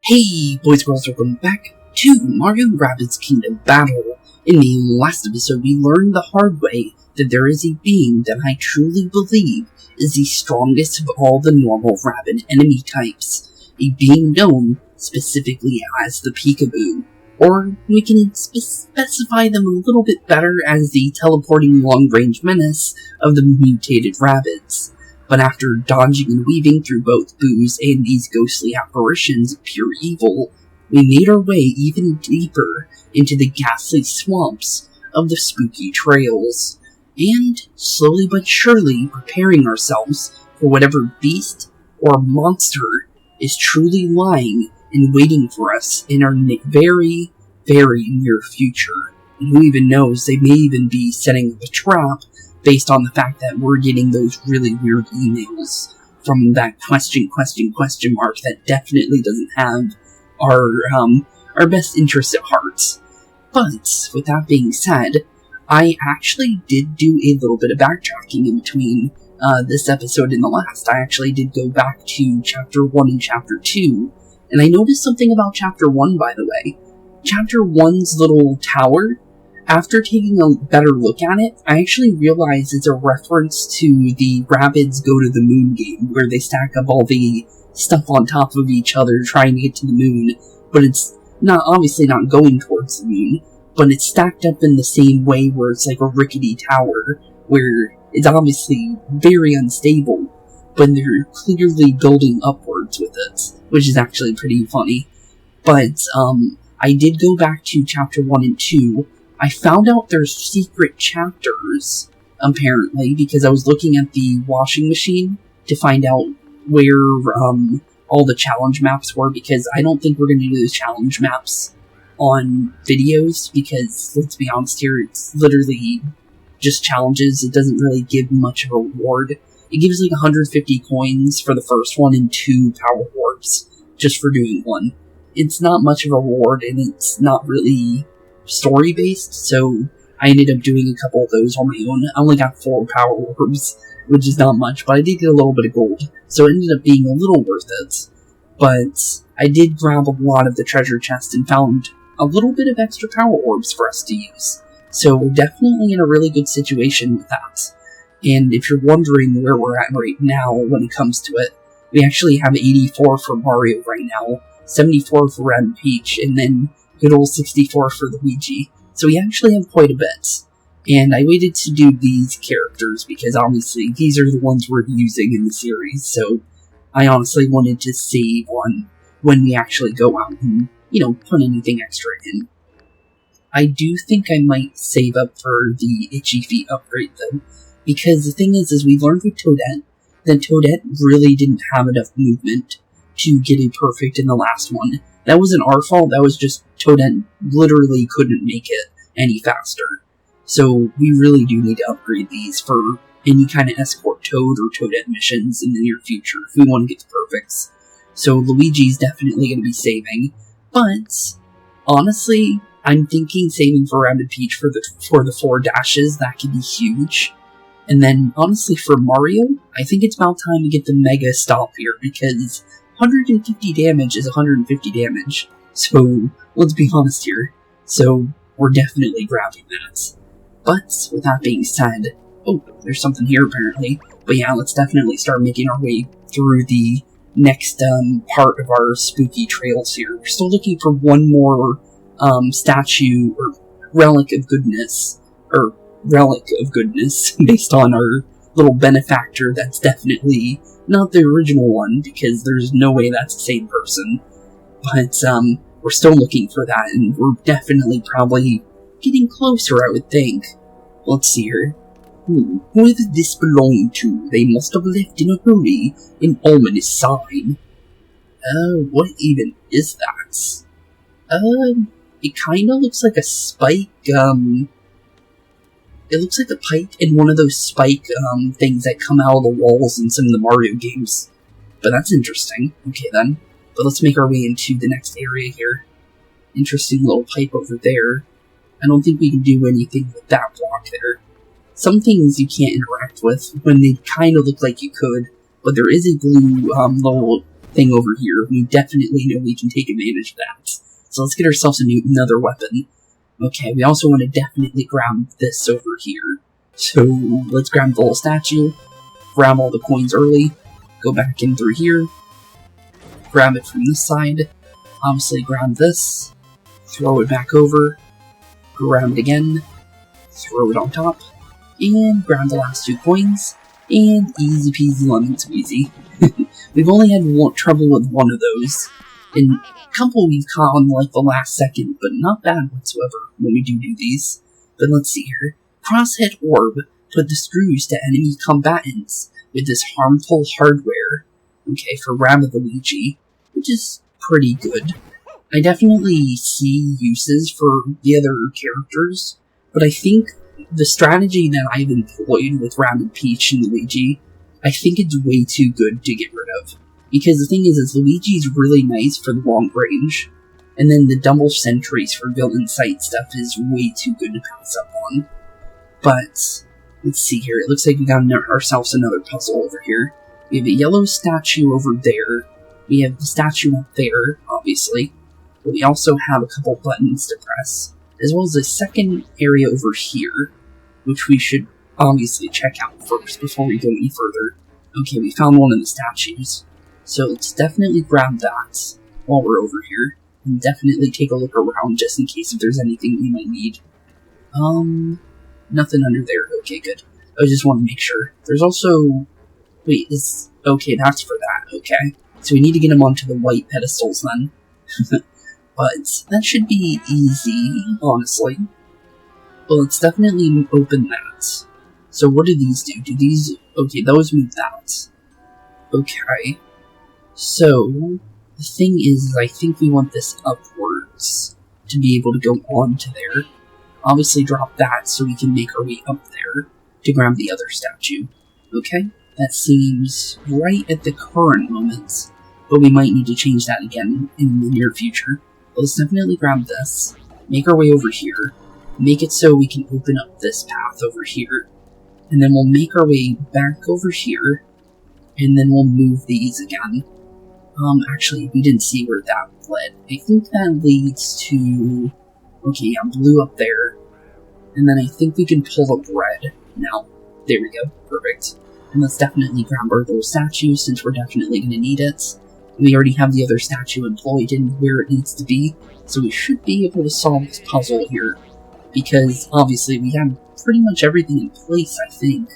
Hey boys and girls, welcome back to Mario Rabbids Kingdom Battle. In the last episode we learned the hard way that there is a being that I truly believe is the strongest of all the normal Rabbid enemy types. A being known specifically as the Peekaboo. Or we can specify them a little bit better as the teleporting long-range menace of the mutated Rabbids. But after dodging and weaving through both boos and these ghostly apparitions of pure evil, we made our way even deeper into the ghastly swamps of the spooky trails, and slowly but surely preparing ourselves for whatever beast or monster is truly lying and waiting for us in our very, very near future. And who even knows, they may even be setting up a trap based on the fact that we're getting those really weird emails from that question mark that definitely doesn't have our best interest at heart. But, with that being said, I actually did do a little bit of backtracking in between this episode and the last. I actually did go back to Chapter 1 and Chapter 2, and I noticed something about Chapter 1, by the way. Chapter 1's little tower, after taking a better look at it, I actually realized it's a reference to the Rabbids Go to the Moon game, where they stack up all the stuff on top of each other trying to get to the moon, but it's obviously not going towards the moon, but it's stacked up in the same way where it's like a rickety tower, where it's obviously very unstable, but they're clearly building upwards with it, which is actually pretty funny. But, I did go back to Chapter 1 and 2. I found out there's secret chapters, apparently, because I was looking at the washing machine to find out where, all the challenge maps were, because I don't think we're going to do those challenge maps on videos, because, let's be honest here, it's literally just challenges. It doesn't really give much of a reward. It gives like 150 coins for the first one and 2 power orbs, just for doing one. It's not much of a reward, and it's not really story-based, so I ended up doing a couple of those on my own. I only got 4 power orbs, which is not much, but I did get a little bit of gold, so it ended up being a little worth it. But I did grab a lot of the treasure chest and found a little bit of extra power orbs for us to use, so we're definitely in a really good situation with that. And if you're wondering where we're at right now when it comes to it, we actually have 84 for Mario right now, 74 for Red and Peach, and then good old 64 for Luigi. So we actually have quite a bit. And I waited to do these characters because obviously these are the ones we're using in the series, so I honestly wanted to save on when we actually go out and, put anything extra in. I do think I might save up for the Itchy Feet upgrade though, because the thing is we learned with Toadette that Toadette really didn't have enough movement to get a perfect in the last one. That wasn't our fault, that was just Toadette literally couldn't make it any faster. So we really do need to upgrade these for any kind of escort Toad or Toadette missions in the near future if we want to get to perfects. So Luigi's definitely going to be saving, but honestly, I'm thinking saving for Rabbid Peach for the 4 dashes. That could be huge. And then honestly for Mario, I think it's about time to get the Mega Stop here, because 150 damage is 150 damage, so let's be honest here. So we're definitely grabbing that. But with that being said, oh, there's something here apparently. But yeah, let's definitely start making our way through the next part of our spooky trails here. We're still looking for one more statue or relic of goodness based on our little benefactor that's definitely not the original one, because there's no way that's the same person. But, we're still looking for that, and we're definitely probably getting closer, I would think. Let's see here. Who does this belong to? They must have left in a hurry. An ominous sign. What even is that? It kinda looks like a spike, it looks like a pipe in one of those spike, things that come out of the walls in some of the Mario games. But that's interesting. Okay then. But let's make our way into the next area here. Interesting little pipe over there. I don't think we can do anything with that block there. Some things you can't interact with when they kind of look like you could, but there is a blue, little thing over here, we definitely know we can take advantage of that. So let's get ourselves another weapon. Okay, we also want to definitely grab this over here. So let's grab the little statue, grab all the coins early, go back in through here, grab it from this side, obviously grab this, throw it back over, grab it again, throw it on top, and grab the last 2 coins, and easy peasy lemon squeezy. We've only had trouble with one of those, and a couple we've caught on like the last second, but not bad whatsoever when we do these. But let's see here. Crosshead Orb put the screws to enemy combatants with this harmful hardware. Okay, for Rabbid Luigi, which is pretty good. I definitely see uses for the other characters, but I think the strategy that I've employed with Rabbid Peach and Luigi, I think it's way too good to get rid of. Because the thing is Luigi's really nice for the long range, and then the double sentries for villain sight stuff is way too good to pass up on. But, let's see here, it looks like we got ourselves another puzzle over here. We have a yellow statue over there, we have the statue up there, obviously, but we also have a couple buttons to press, as well as a second area over here, which we should obviously check out first before we go any further. Okay, we found one of the statues, so let's definitely grab that while we're over here, and definitely take a look around just in case if there's anything we might need. Nothing under there, okay, good. I just want to make sure. There's also... Wait, okay, that's for that, okay. So we need to get them onto the white pedestals then. But that should be easy, honestly. But let's definitely open that. So what do these do? Do these... Okay, those move that. Okay. So, the thing is I think we want this upwards to be able to go onto there. Obviously drop that so we can make our way up there to grab the other statue. Okay? That seems right at the current moment, but we might need to change that again in the near future. But let's definitely grab this, make our way over here, make it so we can open up this path over here, and then we'll make our way back over here, and then we'll move these again. Actually, we didn't see where that led. I think that leads to... Okay, yeah, blue up there, and then I think we can pull up red now. There we go, perfect. And let's definitely grab our little statue, since we're definitely going to need it. We already have the other statue employed in where it needs to be, so we should be able to solve this puzzle here. Because, obviously, we have pretty much everything in place, I think.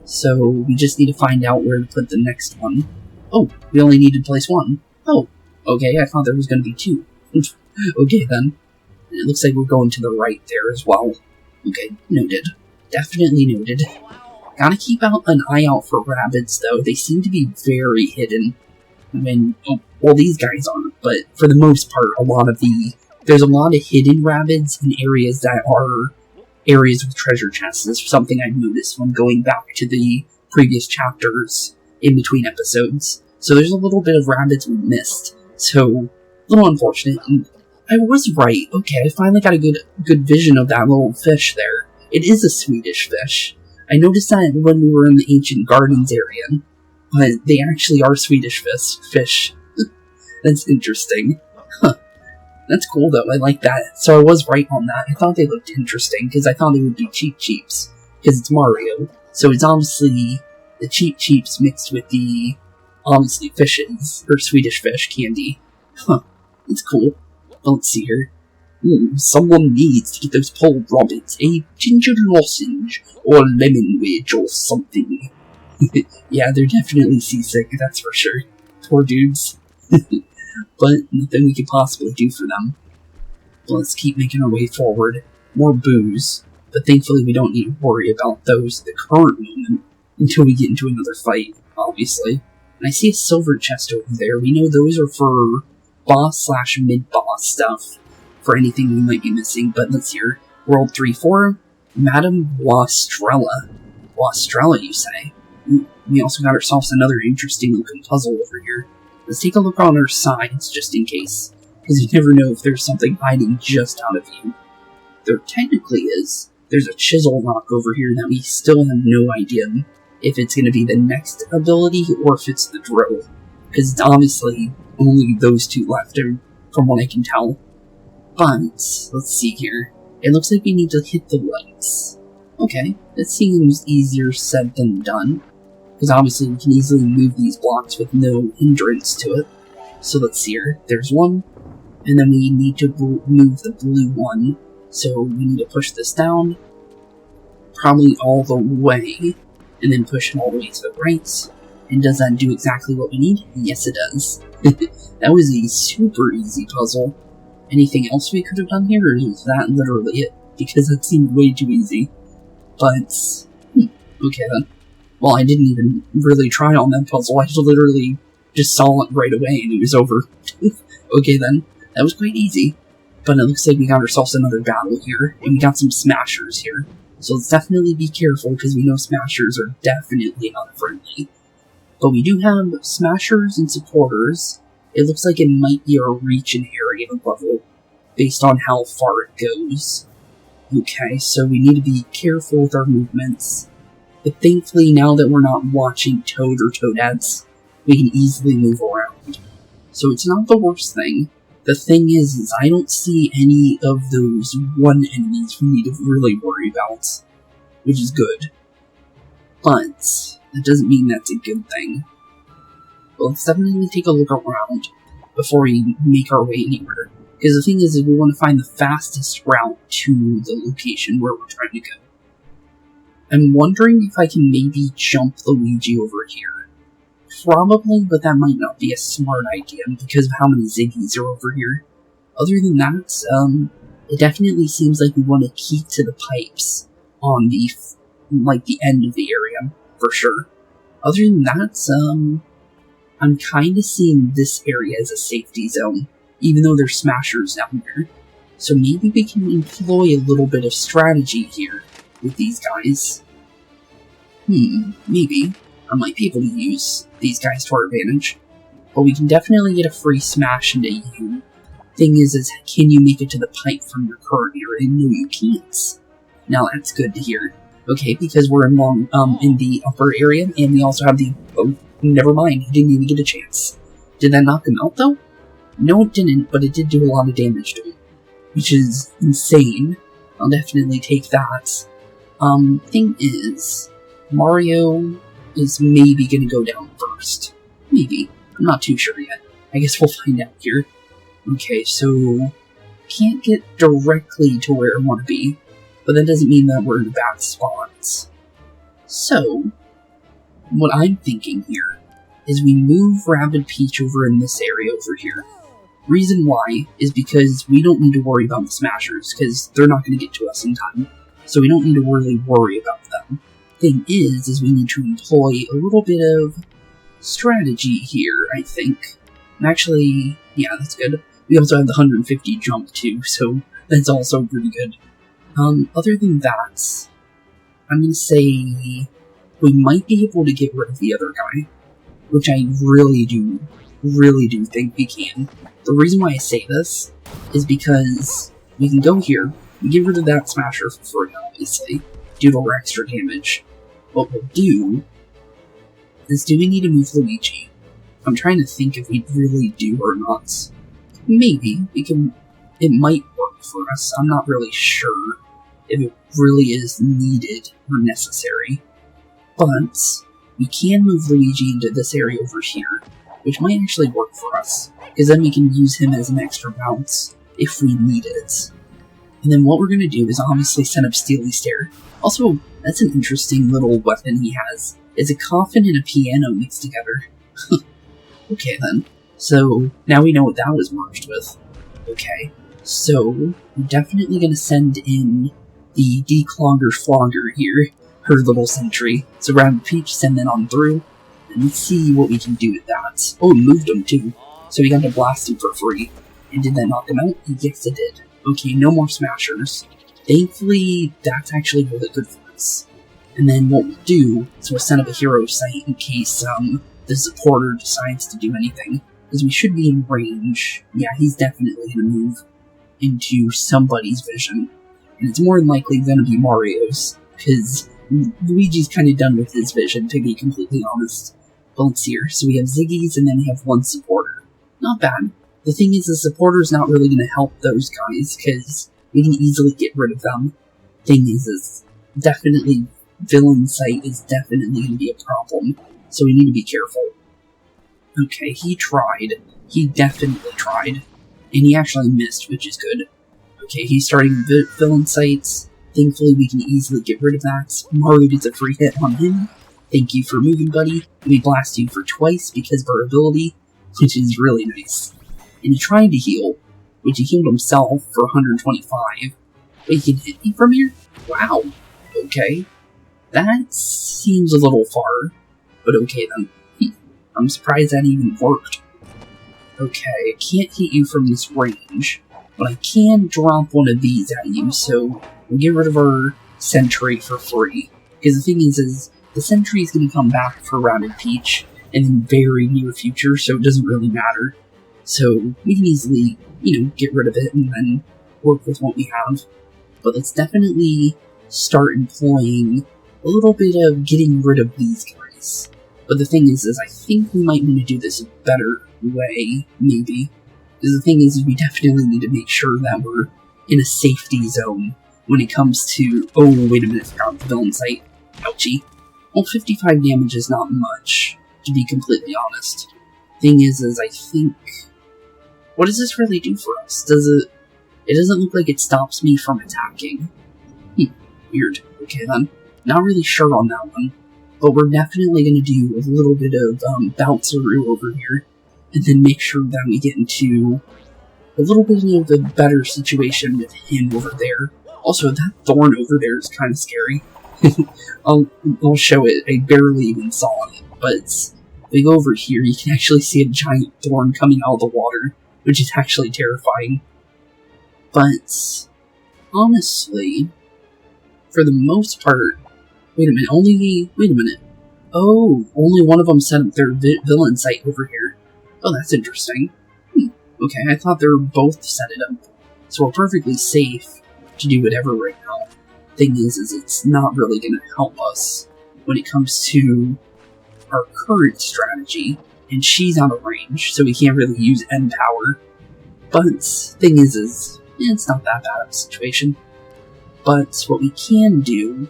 So, we just need to find out where to put the next one. Oh, we only need to place one. Oh, okay, I thought there was going to be 2. Okay, then. And it looks like we're going to the right there as well. Okay, noted. Definitely noted. Gotta keep an eye out for Rabbids, though. They seem to be very hidden. Well, these guys aren't, but for the most part, there's a lot of hidden Rabbids in areas that are areas with treasure chests. This is something I've noticed when going back to the previous chapters in between episodes. So there's a little bit of Rabbids we missed. So, a little unfortunate. And I was right. Okay, I finally got a good vision of that little fish there. It is a Swedish fish. I noticed that when we were in the Ancient Gardens area, but they actually are Swedish fish. That's interesting. Huh. That's cool though, I like that. So I was right on that. I thought they looked interesting, because I thought they would be Cheep Cheeps, because it's Mario. So it's obviously the Cheep Cheeps mixed with the, obviously, fishes, or Swedish fish candy. Huh, that's cool. But let's see here. Someone needs to get those pulled Rabbids a ginger lozenge, or lemon wedge, or something. Yeah, they're definitely seasick, that's for sure. Poor dudes. But nothing we could possibly do for them. But let's keep making our way forward. More boos. But thankfully we don't need to worry about those at the current moment, until we get into another fight, obviously. And I see a silver chest over there. We know those are for boss/mid-boss stuff, for anything we might be missing. But let's hear. World 3-4, Madame Wastrella. Wastrella, you say? We also got ourselves another interesting looking puzzle over here. Let's take a look on our sides, just in case, because you never know if there's something hiding just out of view. There technically is. There's a chisel rock over here that we still have no idea if it's going to be the next ability or if it's the drill. because it's obviously only those two left, from what I can tell. But, let's see here. It looks like we need to hit the lights. Okay, that seems easier said than done, because obviously we can easily move these blocks with no hindrance to it. So let's see here. There's one, and then we need to move the blue one. So we need to push this down, probably all the way, and then push it all the way to the right. And does that do exactly what we need? Yes, it does. That was a super easy puzzle. Anything else we could have done here, or is that literally it? Because that seemed way too easy. But, okay then. Well, I didn't even really try on that puzzle. I literally just saw it right away and it was over. Okay then, that was quite easy. But it looks like we got ourselves another battle here, and we got some smashers here. So let's definitely be careful, because we know smashers are definitely unfriendly. But we do have smashers and supporters. It looks like it might be our reach and area level, based on how far it goes. Okay, so we need to be careful with our movements. But thankfully, now that we're not watching Toad or Toadettes, we can easily move around. So it's not the worst thing. The thing is I don't see any of those one enemies we need to really worry about, which is good. But that doesn't mean that's a good thing. Well, let's definitely take a look around before we make our way anywhere. Because the thing is we want to find the fastest route to the location where we're trying to go. I'm wondering if I can maybe jump Luigi over here. Probably, but that might not be a smart idea because of how many Ziggies are over here. Other than that, it definitely seems like we want to keep to the pipes on the, the end of the area, for sure. Other than that, I'm kind of seeing this area as a safety zone, even though there's smashers down there. So maybe we can employ a little bit of strategy here with these guys. Maybe. I might be able to use these guys to our advantage. But we can definitely get a free smash into you. Thing is can you make it to the pipe from your current area? No, you can't. Now that's good to hear. Okay, because we're in the upper area, and we also have the... Oh, never mind, he didn't even get a chance. Did that knock him out, though? No, it didn't, but it did do a lot of damage to him. Which is insane. I'll definitely take that. Thing is... Mario is maybe gonna go down first. Maybe. I'm not too sure yet. I guess we'll find out here. Okay, so... Can't get directly to where I want to be, but that doesn't mean that we're in a bad spot. So, what I'm thinking here is we move Rabbid Peach over in this area over here. Reason why is because we don't need to worry about the smashers, because they're not going to get to us in time, so we don't need to really worry about them. Thing is we need to employ a little bit of strategy here, I think. And actually, yeah, that's good. We also have the 150 jump too, so that's also pretty good. Other than that, I'm gonna say we might be able to get rid of the other guy, which I really do think we can. The reason why I say this is because we can go here, we get rid of that smasher for free, obviously, due to our extra damage. What we'll do is, do we need to move Luigi? I'm trying to think if we really do or not. Maybe. It might work for us. I'm not really sure if it really is needed or necessary. But we can move Luigi into this area over here, which might actually work for us, because then we can use him as an extra bounce if we need it. And then what we're going to do is obviously set up Steely Stare. Also, that's an interesting little weapon he has. It's a coffin and a piano mixed together. Okay then. So, now we know what that was merged with. Okay. So, we're definitely going to send in the Declogger Flogger here, her little sentry. So Rabbid Peach, send that on through, and let's see what we can do with that. Oh, it moved him too. So we got to blast him for free. And did that knock him out? Yes, it did. Okay, no more smashers. Thankfully, that's actually really good for us. And then what we'll do is we'll set up a hero site in case the supporter decides to do anything. Because we should be in range. Yeah, he's definitely going to move into somebody's vision. And it's more than likely going to be Mario's. Because Luigi's kind of done with his vision, to be completely honest. But let's see here. So we have Ziggy's, and then we have one supporter. Not bad. The thing is, the supporter's not really going to help those guys, because we can easily get rid of them. Thing is definitely, villain sight is definitely going to be a problem, so we need to be careful. Okay, he tried. He definitely tried. And he actually missed, which is good. Okay, he's starting villain sights. Thankfully, we can easily get rid of that. Mario gets a free hit on him. Thank you for moving, buddy. We blast you for twice because of our ability, which is really nice. And he tried to heal, which he healed himself for 125. Wait, he can hit me from here? Wow. Okay. That seems a little far, but okay then. I'm surprised that even worked. Okay, I can't hit you from this range, but I can drop one of these at you, so we'll get rid of our sentry for free. Because the thing is the sentry is going to come back for Rabbid Peach in the very near future, so it doesn't really matter. So we can easily, get rid of it and then work with what we have. But let's definitely start employing a little bit of getting rid of these guys. But the thing is I think we might want to do this a better way, maybe. Because the thing is we definitely need to make sure that we're in a safety zone when it comes to... Oh, wait a minute, I forgot the villain sight. Ouchie. Well, 55 damage is not much, to be completely honest. Thing is I think... What does this really do for us? It doesn't look like it stops me from attacking. Weird. Okay then. Not really sure on that one. But we're definitely going to do a little bit of bounceroo over here. And then make sure that we get into a little bit of a better situation with him over there. Also, that thorn over there is kind of scary. I'll show it. I barely even saw it. But if we go over here, you can actually see a giant thorn coming out of the water, which is actually terrifying. But honestly, for the most part, wait a minute. Oh, only one of them set up their villain sight over here. Oh, that's interesting. Okay, I thought they were both set it up. So we're perfectly safe to do whatever right now. Thing is it's not really going to help us when it comes to our current strategy. And she's out of range, so we can't really use end power. But thing is it's not that bad of a situation. But what we can do...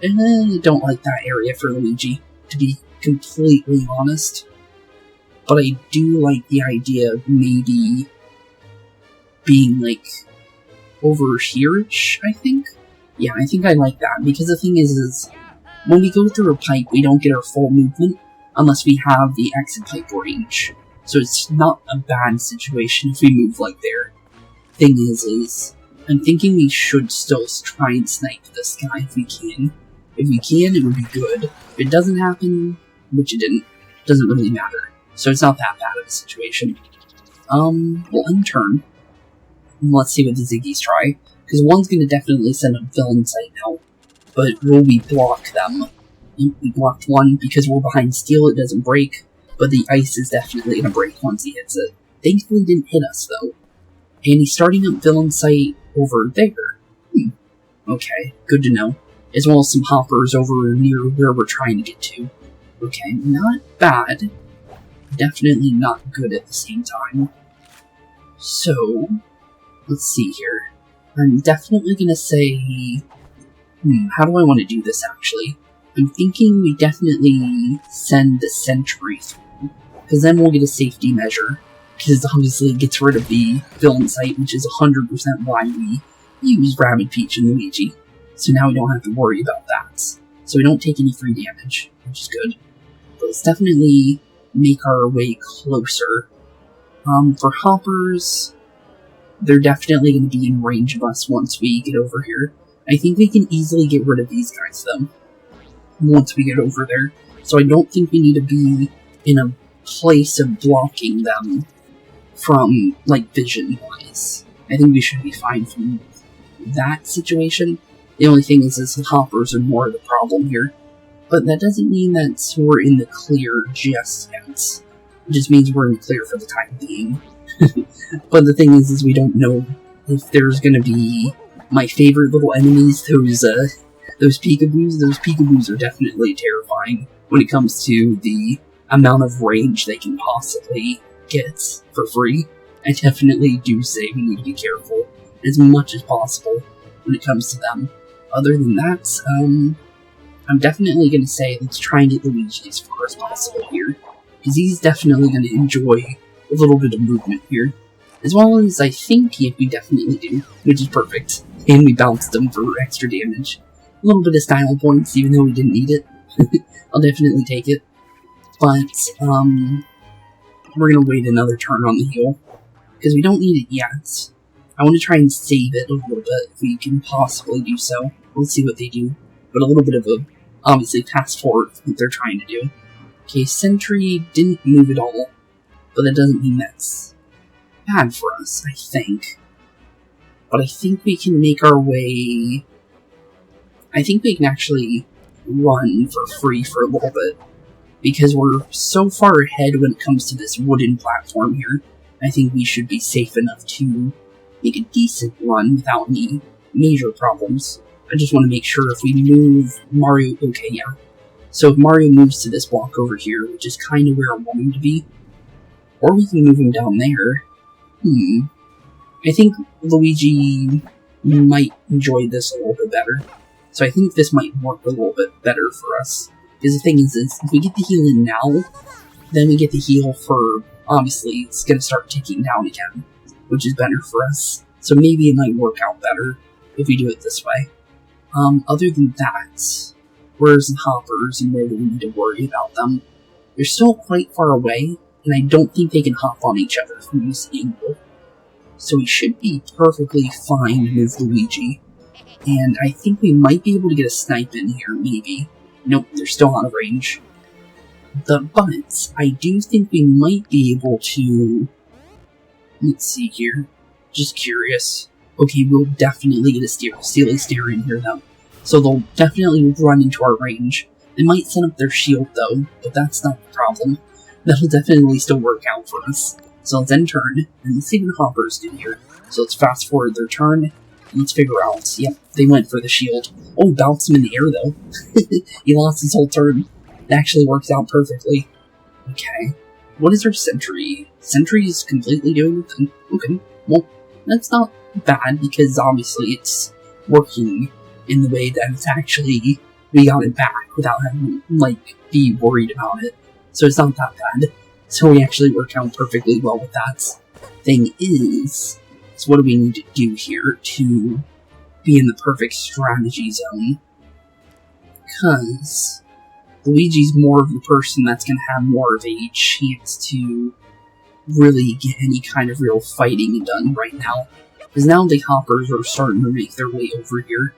I don't like that area for Luigi, to be completely honest. But I do like the idea of maybe being, over here-ish, I think? Yeah, I think I like that, because the thing is when we go through a pipe, we don't get our full movement unless we have the exit pipe range. So it's not a bad situation if we move like there. Thing is I'm thinking we should still try and snipe this guy if we can. If we can, it would be good. If it doesn't happen, which it didn't, doesn't really matter. So it's not that bad of a situation. We'll end turn. Let's see what the Ziggies try. Because one's going to definitely send a villain sight now. But will we block them? We blocked one because we're behind steel, it doesn't break. But the ice is definitely going to break once he hits it. Thankfully it didn't hit us though. And he's starting up villain sight over there. Okay, good to know. As well as some hoppers over near where we're trying to get to. Okay, not bad. Definitely not good at the same time. So, let's see here. I'm definitely gonna say... how do I want to do this actually? I'm thinking we definitely send the sentry through. Because then we'll get a safety measure. Because obviously it gets rid of the villain sight, which is 100% why we use Rabbid Peach and Luigi. So now we don't have to worry about that. So we don't take any free damage, which is good. But let's definitely make our way closer. For hoppers, they're definitely going to be in range of us once we get over here. I think we can easily get rid of these guys, though, once we get over there. So I don't think we need to be in a place of blocking them from, vision-wise. I think we should be fine from that situation. The only thing is the hoppers are more of the problem here. But that doesn't mean that we're in the clear just yet. It just means we're in the clear for the time being. But the thing is we don't know if there's gonna be my favorite little enemies, those peekaboos. Those peekaboos are definitely terrifying when it comes to the amount of range they can possibly get for free. I definitely do say we need to be careful as much as possible when it comes to them. Other than that, I'm definitely going to say let's try and get Luigi as far as possible here, because he's definitely going to enjoy a little bit of movement here, as well as I think we definitely do, which is perfect, and we bounced him for extra damage. A little bit of style points, even though we didn't need it. I'll definitely take it, but we're going to wait another turn on the heal, because we don't need it yet. I want to try and save it a little bit if we can possibly do so. Let's see what they do, but a little bit of a, obviously, fast forward what they're trying to do. Okay, Sentry didn't move at all, but that doesn't mean that's bad for us, I think. But I think we can make our way... I think we can actually run for free for a little bit, because we're so far ahead when it comes to this wooden platform here. I think we should be safe enough to make a decent run without any major problems. I just want to make sure if we move Mario... Okay, yeah. So if Mario moves to this block over here, which is kind of where I want him to be, or we can move him down there. I think Luigi might enjoy this a little bit better. So I think this might work a little bit better for us. Because the thing is if we get the heal in now, then we get the heal for... Obviously, it's going to start ticking down again, which is better for us. So maybe it might work out better if we do it this way. Other than that, where's the hoppers and where do we need to worry about them? They're still quite far away, and I don't think they can hop on each other from this angle. So we should be perfectly fine to move Luigi. And I think we might be able to get a snipe in here, maybe. Nope, they're still out of range. But I do think we might be able to... Let's see here. Just curious. Okay, we'll definitely get a Steely Stare in here, though. So they'll definitely run into our range. They might set up their shield, though, but that's not the problem. That'll definitely still work out for us. So let's end turn, and let's see what the hoppers do here. So let's fast forward their turn, and let's figure out. Yep, they went for the shield. Oh, bounced him in the air, though. He lost his whole turn. It actually works out perfectly. Okay. What is our Sentry? Sentry is completely doing nothing. Okay, well, that's not bad, because obviously it's working in the way that it's actually, we got it back without having to, like, be worried about it. So it's not that bad. So we actually work out perfectly well with that. Thing is what do we need to do here to be in the perfect strategy zone? Because Luigi's more of the person that's going to have more of a chance to really get any kind of real fighting done right now. Because now the hoppers are starting to make their way over here.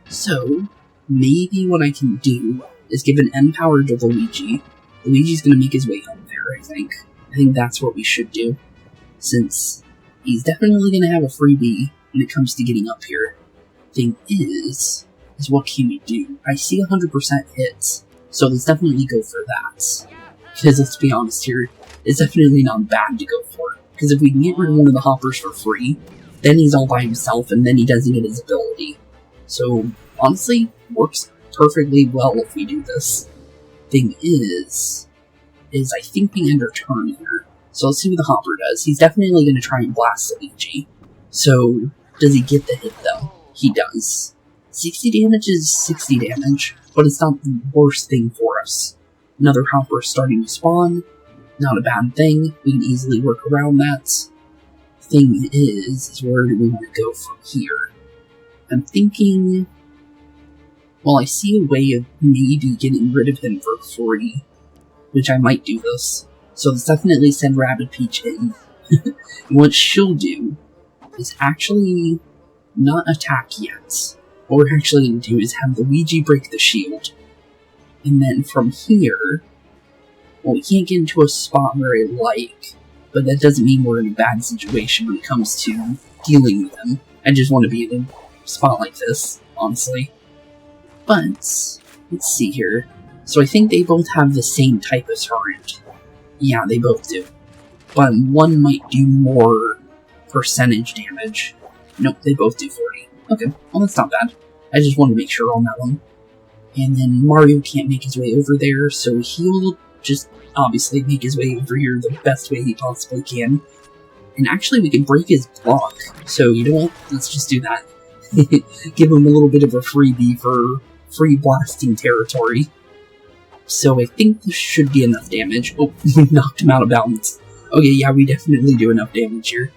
So, maybe what I can do is give an M power to Luigi. Luigi's going to make his way up there, I think. I think that's what we should do. Since he's definitely going to have a freebie when it comes to getting up here. Thing is what can we do? I see 100% hits, so let's definitely go for that. Because let's be honest here, it's definitely not bad to go for. Because if we can get rid of one of the hoppers for free, then he's all by himself and then he doesn't get his ability. So, honestly, works perfectly well if we do this. Thing is I think we end our turn here. So let's see what the hopper does. He's definitely going to try and blast Luigi. So, does he get the hit though? He does. 60 damage is 60 damage, but it's not the worst thing for us. Another hopper is starting to spawn. Not a bad thing. We can easily work around that. Thing is where do we want to go from here? I'm thinking... Well, I see a way of maybe getting rid of him for free, which I might do this. So let's definitely send Rabbid Peach in. What she'll do is actually not attack yet. What we're actually going to do is have Luigi break the shield. And then from here, well, we can't get into a spot where I like, but that doesn't mean we're in a bad situation when it comes to dealing with him. I just want to be in a spot like this, honestly. But, let's see here. So I think they both have the same type of turret. Yeah, they both do. But one might do more percentage damage. Nope, they both do 40. Okay, well that's not bad. I just want to make sure on that one. And then Mario can't make his way over there, so he'll just obviously make his way over here the best way he possibly can. And actually, we can break his block. So, you know what? Let's just do that. Give him a little bit of a freebie for free blasting territory. So, I think this should be enough damage. Oh, we knocked him out of balance. Okay, yeah, we definitely do enough damage here.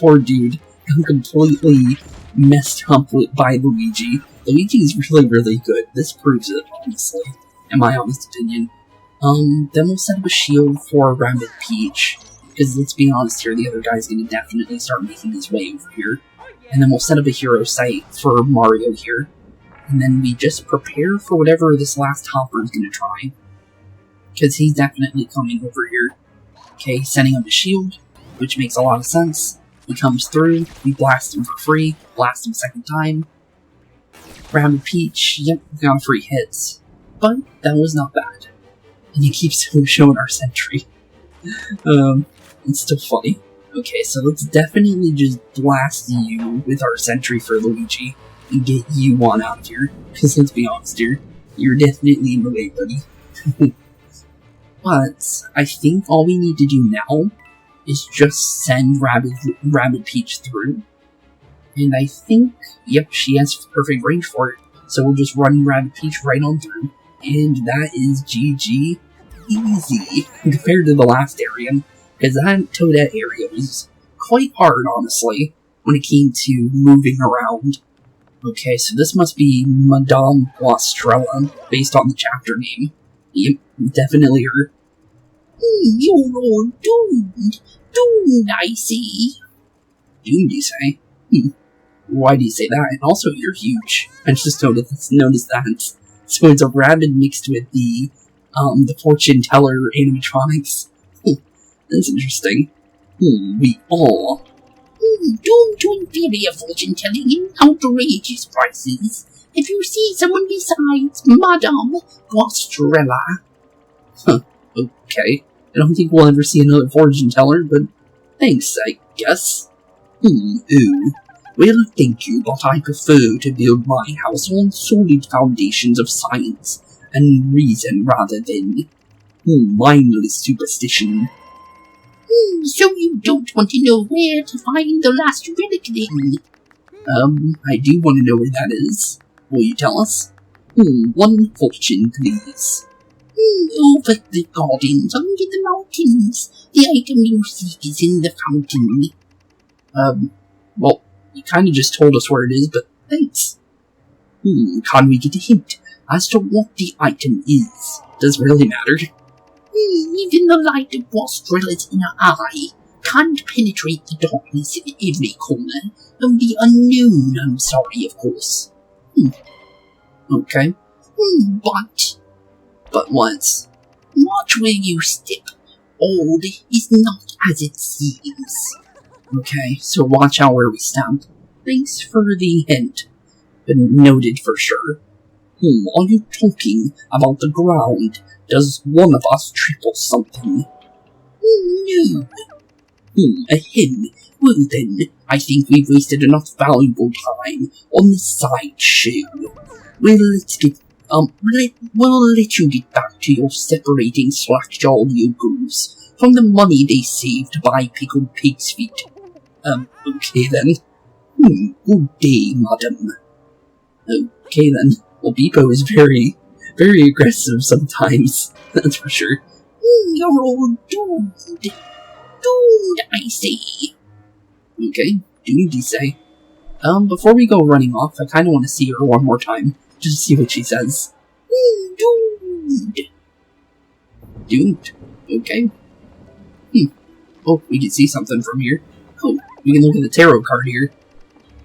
Poor dude. I'm completely messed up by Luigi. Luigi is really, really good. This proves it, honestly. In my honest opinion. Then we'll set up a shield for Rabbid Peach. Because let's be honest here, the other guy's going to definitely start making his way over here. And then we'll set up a hero site for Mario here. And then we just prepare for whatever this last hopper is going to try. Because he's definitely coming over here. Okay, setting up a shield, which makes a lot of sense. He comes through, we blast him for free, blast him second time. Rabbid Peach, yep, we got free hits. But that was not bad. And he keeps showing our sentry. It's still funny. Okay, so let's definitely just blast you with our sentry for Luigi and get you on out of here. Because let's be honest here, you're definitely in the way, buddy. But I think all we need to do now is just send Rabbid Peach through. And I think, yep, she has perfect range for it. So we'll just run Rabbid Peach right on through. And that is GG easy compared to the last area. Because that Toadette area was quite hard, honestly, when it came to moving around. Okay, so this must be Madame Wastrella, based on the chapter name. Yep, definitely her. You're all doomed. Doomed, I see. Doomed, you say? Why do you say that? And also, you're huge. I just noticed that. So it's a rabbit mixed with the fortune teller animatronics. That's interesting. We all doomed to inferior fortune telling and outrageous prices. If you see someone besides Madame Wastrella. Huh, okay. I don't think we'll ever see another fortune teller, but thanks, I guess. Ooh. Well, thank you, but I prefer to build my house on solid foundations of science and reason rather than mindless superstition. So you don't want to know where to find the last relic, then? I do want to know where that is. Will you tell us? One fortune, please. Over the gardens, under the mountains. The item you seek is in the fountain. Well, you kind of just told us where it is, but thanks. Can we get a hint as to what the item is? Does it really matter? Even the light of Wastrella's inner eye can't penetrate the darkness in every corner. Only unknown, I'm sorry, of course. Okay. But what? Watch where you step. All is not as it seems. Okay, so watch out where we step. Thanks for the hint. But noted for sure. Are you talking about the ground? Does one of us triple something? No. A hymn. Well then, I think we've wasted enough valuable time on this sideshow. We'll let you get back to your separating slackjaw yokels from the money they saved to buy pickled pig's feet. Okay then. Good day, madam. Okay then. Well, BeepO is very, very aggressive sometimes. That's for sure. You're all doomed. Doomed, I say. Okay, doomed, you say. Before we go running off, I kind of want to see her one more time, just to see what she says. Doomed. Doomed. Okay. Oh, we can see something from here. Oh, we can look at the tarot card here.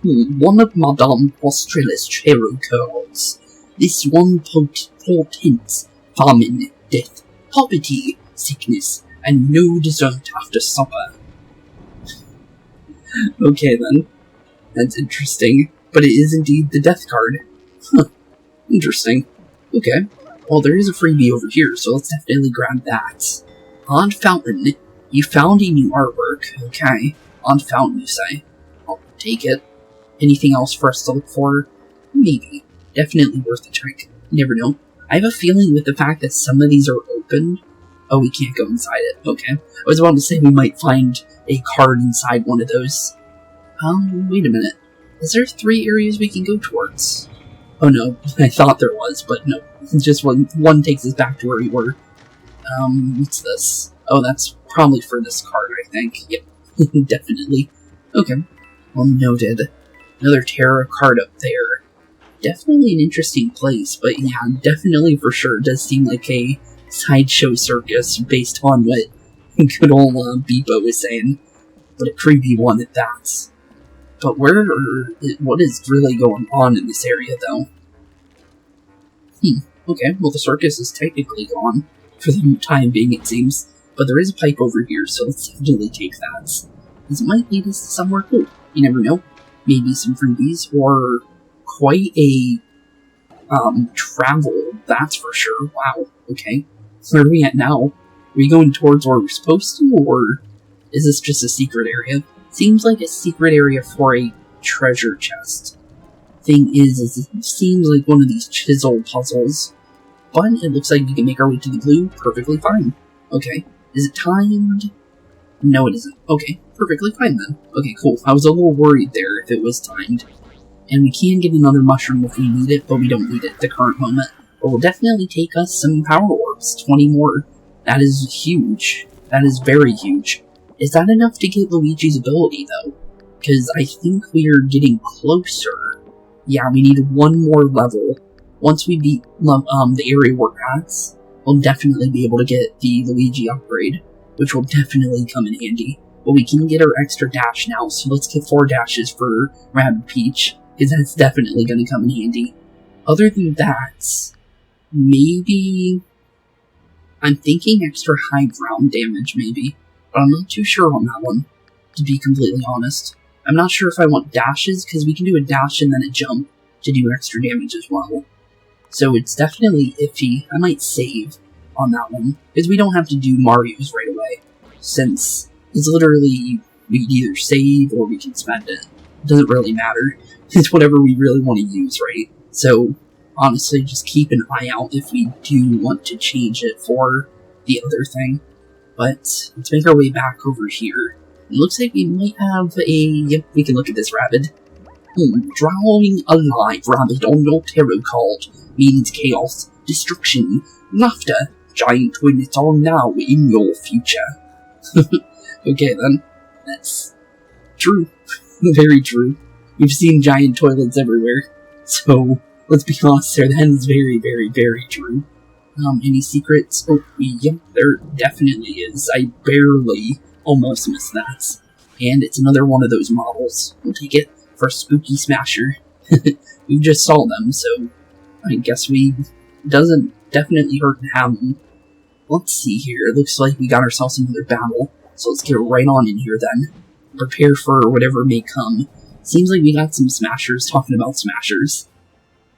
One of Madame Wastrella's tarot cards. This one portends famine, death, poverty, sickness, and no dessert after supper. Okay then. That's interesting. But it is indeed the death card. Huh. Interesting. Okay. Well, there is a freebie over here, so let's definitely grab that. On Fountain, you found a new artwork. Okay. On Fountain, you say. I'll take it. Anything else for us to look for? Maybe. Definitely worth a check. You never know. I have a feeling with the fact that some of these are open, Oh, we can't go inside it. Okay. I was about to say we might find a card inside one of those. Wait a minute. Is there 3 areas we can go towards? Oh no, I thought there was, but no. It's just one takes us back to where we were. What's this? Oh, that's probably for this card, I think. Yep, definitely. Okay, well noted. Another tarot card up there. Definitely an interesting place, but yeah, definitely for sure does seem like a sideshow circus based on what good old BeepO was saying. But a creepy one at that. But what is really going on in this area, though? Okay, well the circus is technically gone, for the time being it seems, but there is a pipe over here, so let's definitely take that. This might lead us to somewhere cool, you never know. Maybe some freebies, or quite a, travel, that's for sure. Wow, okay. Where are we at now? Are we going towards where we're supposed to, or is this just a secret area? Seems like a secret area for a treasure chest. Thing is it seems like one of these chisel puzzles, but it looks like we can make our way to the blue perfectly fine. Okay, is it timed? No, it isn't. Okay, perfectly fine then. Okay, cool. I was a little worried there if it was timed. And we can get another mushroom if we need it, but we don't need it at the current moment. But will definitely take us some power orbs, 20 more. That is huge. That is very huge. Is that enough to get Luigi's ability, though? Because I think we are getting closer. Yeah, we need one more level. Once we beat the area we're at, we'll definitely be able to get the Luigi upgrade, which will definitely come in handy. But we can get our extra dash now, so let's get 4 dashes for Rabbid Peach, because that's definitely going to come in handy. Other than that, maybe I'm thinking extra high ground damage, maybe. But I'm not too sure on that one, to be completely honest. I'm not sure if I want dashes, because we can do a dash and then a jump to do extra damage as well. So it's definitely iffy. I might save on that one, because we don't have to do Mario's right away, since it's literally, we can either save or we can spend it. It doesn't really matter. It's whatever we really want to use, right? So, honestly, just keep an eye out if we do want to change it for the other thing. But let's make our way back over here. It looks like we might have a... Yep, we can look at this Rabbid. Drawing alive Rabbid on your tarot card means chaos, destruction, laughter. Giant toilets are now in your future. Okay then, that's true. Very true. We've seen giant toilets everywhere. So, let's be honest there, that is very, very, very true. Any secrets? Oh, yep, there definitely is. I barely almost missed that. And it's another one of those models. We'll take it for Spooky Smasher. We just saw them, so I guess doesn't definitely hurt to have them. Let's see here. It looks like we got ourselves another battle. So let's get right on in here then. Prepare for whatever may come. Seems like we got some smashers talking about smashers.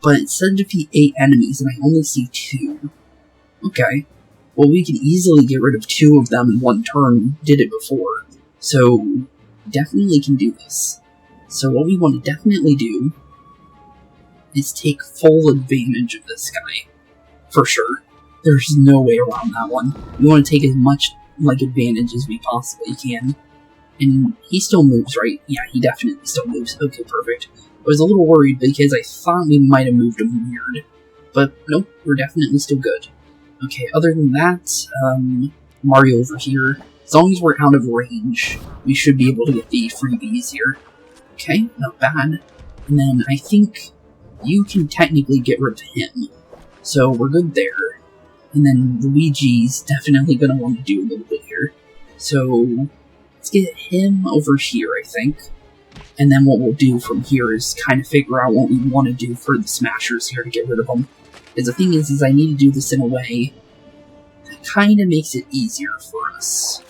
But it said defeat 8 enemies and I only see 2. Okay. Well, we can easily get rid of 2 of them in one turn. We did it before. So, definitely can do this. So what we want to definitely do is take full advantage of this guy. For sure. There's no way around that one. We want to take as much advantage as we possibly can. And he still moves, right? Yeah, he definitely still moves. Okay, perfect. I was a little worried because I thought we might have moved him weird. But nope, we're definitely still good. Okay, other than that, Mario over here. As long as we're out of range, we should be able to get the freebies here. Okay, not bad. And then I think you can technically get rid of him. So we're good there. And then Luigi's definitely going to want to do a little bit here. So let's get him over here, I think. And then what we'll do from here is kind of figure out what we want to do for the smashers here to get rid of them. Because the thing is I need to do this in a way that kind of makes it easier for us.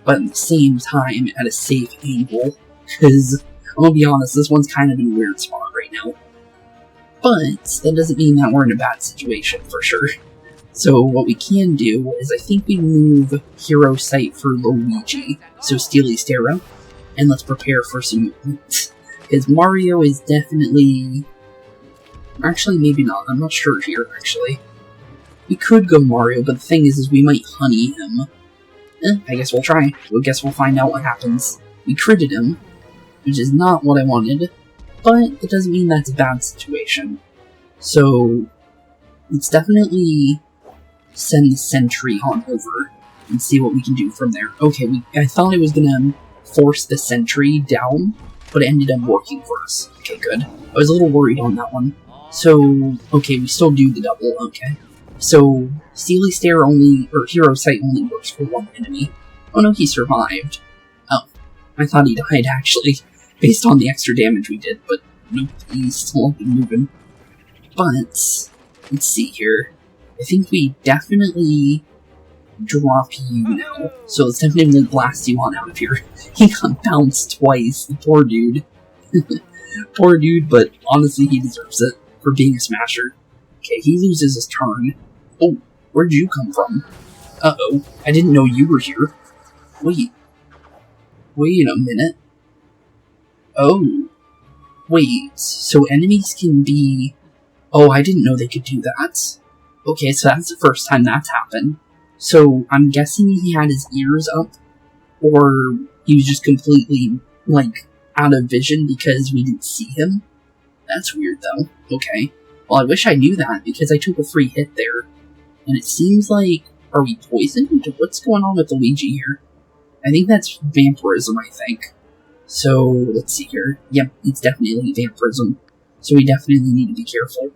But at the same time, at a safe angle. Because, I'm going to be honest, this one's kind of in a weird spot right now. But that doesn't mean that we're in a bad situation, for sure. So what we can do is I think we move Hero Sight for Luigi, so Steely Stera, and let's prepare for some movement. Because Mario is definitely... Actually, maybe not. I'm not sure here, actually. We could go Mario, but the thing is we might honey him. I guess we'll try. I guess we'll find out what happens. We critted him, which is not what I wanted, but it doesn't mean that's a bad situation. So, let's definitely send the sentry on over and see what we can do from there. Okay, I thought I was gonna force the sentry down, but it ended up working for us. Okay, good. I was a little worried on that one. So, okay, we still do the double, okay. So, Steely Stare only, or Hero Sight only works for one enemy. Oh no, he survived. Oh, I thought he died actually, based on the extra damage we did, but nope, he's still up and moving. But, let's see here. I think we definitely drop you now. So let's definitely blast you on out of here. He got bounced twice, the poor dude. Poor dude, but honestly he deserves it for being a smasher. Okay, he loses his turn. Oh, where'd you come from? Uh-oh, I didn't know you were here. Wait a minute. Oh. Wait, so enemies can be... Oh, I didn't know they could do that. Okay, so that's the first time that's happened. So, I'm guessing he had his ears up, or he was just completely, like, out of vision because we didn't see him. That's weird, though. Okay. Well, I wish I knew that, because I took a free hit there. And it seems like... Are we poisoned? What's going on with Luigi here? I think that's vampirism, I think. So, let's see here. Yep, it's definitely vampirism. So we definitely need to be careful.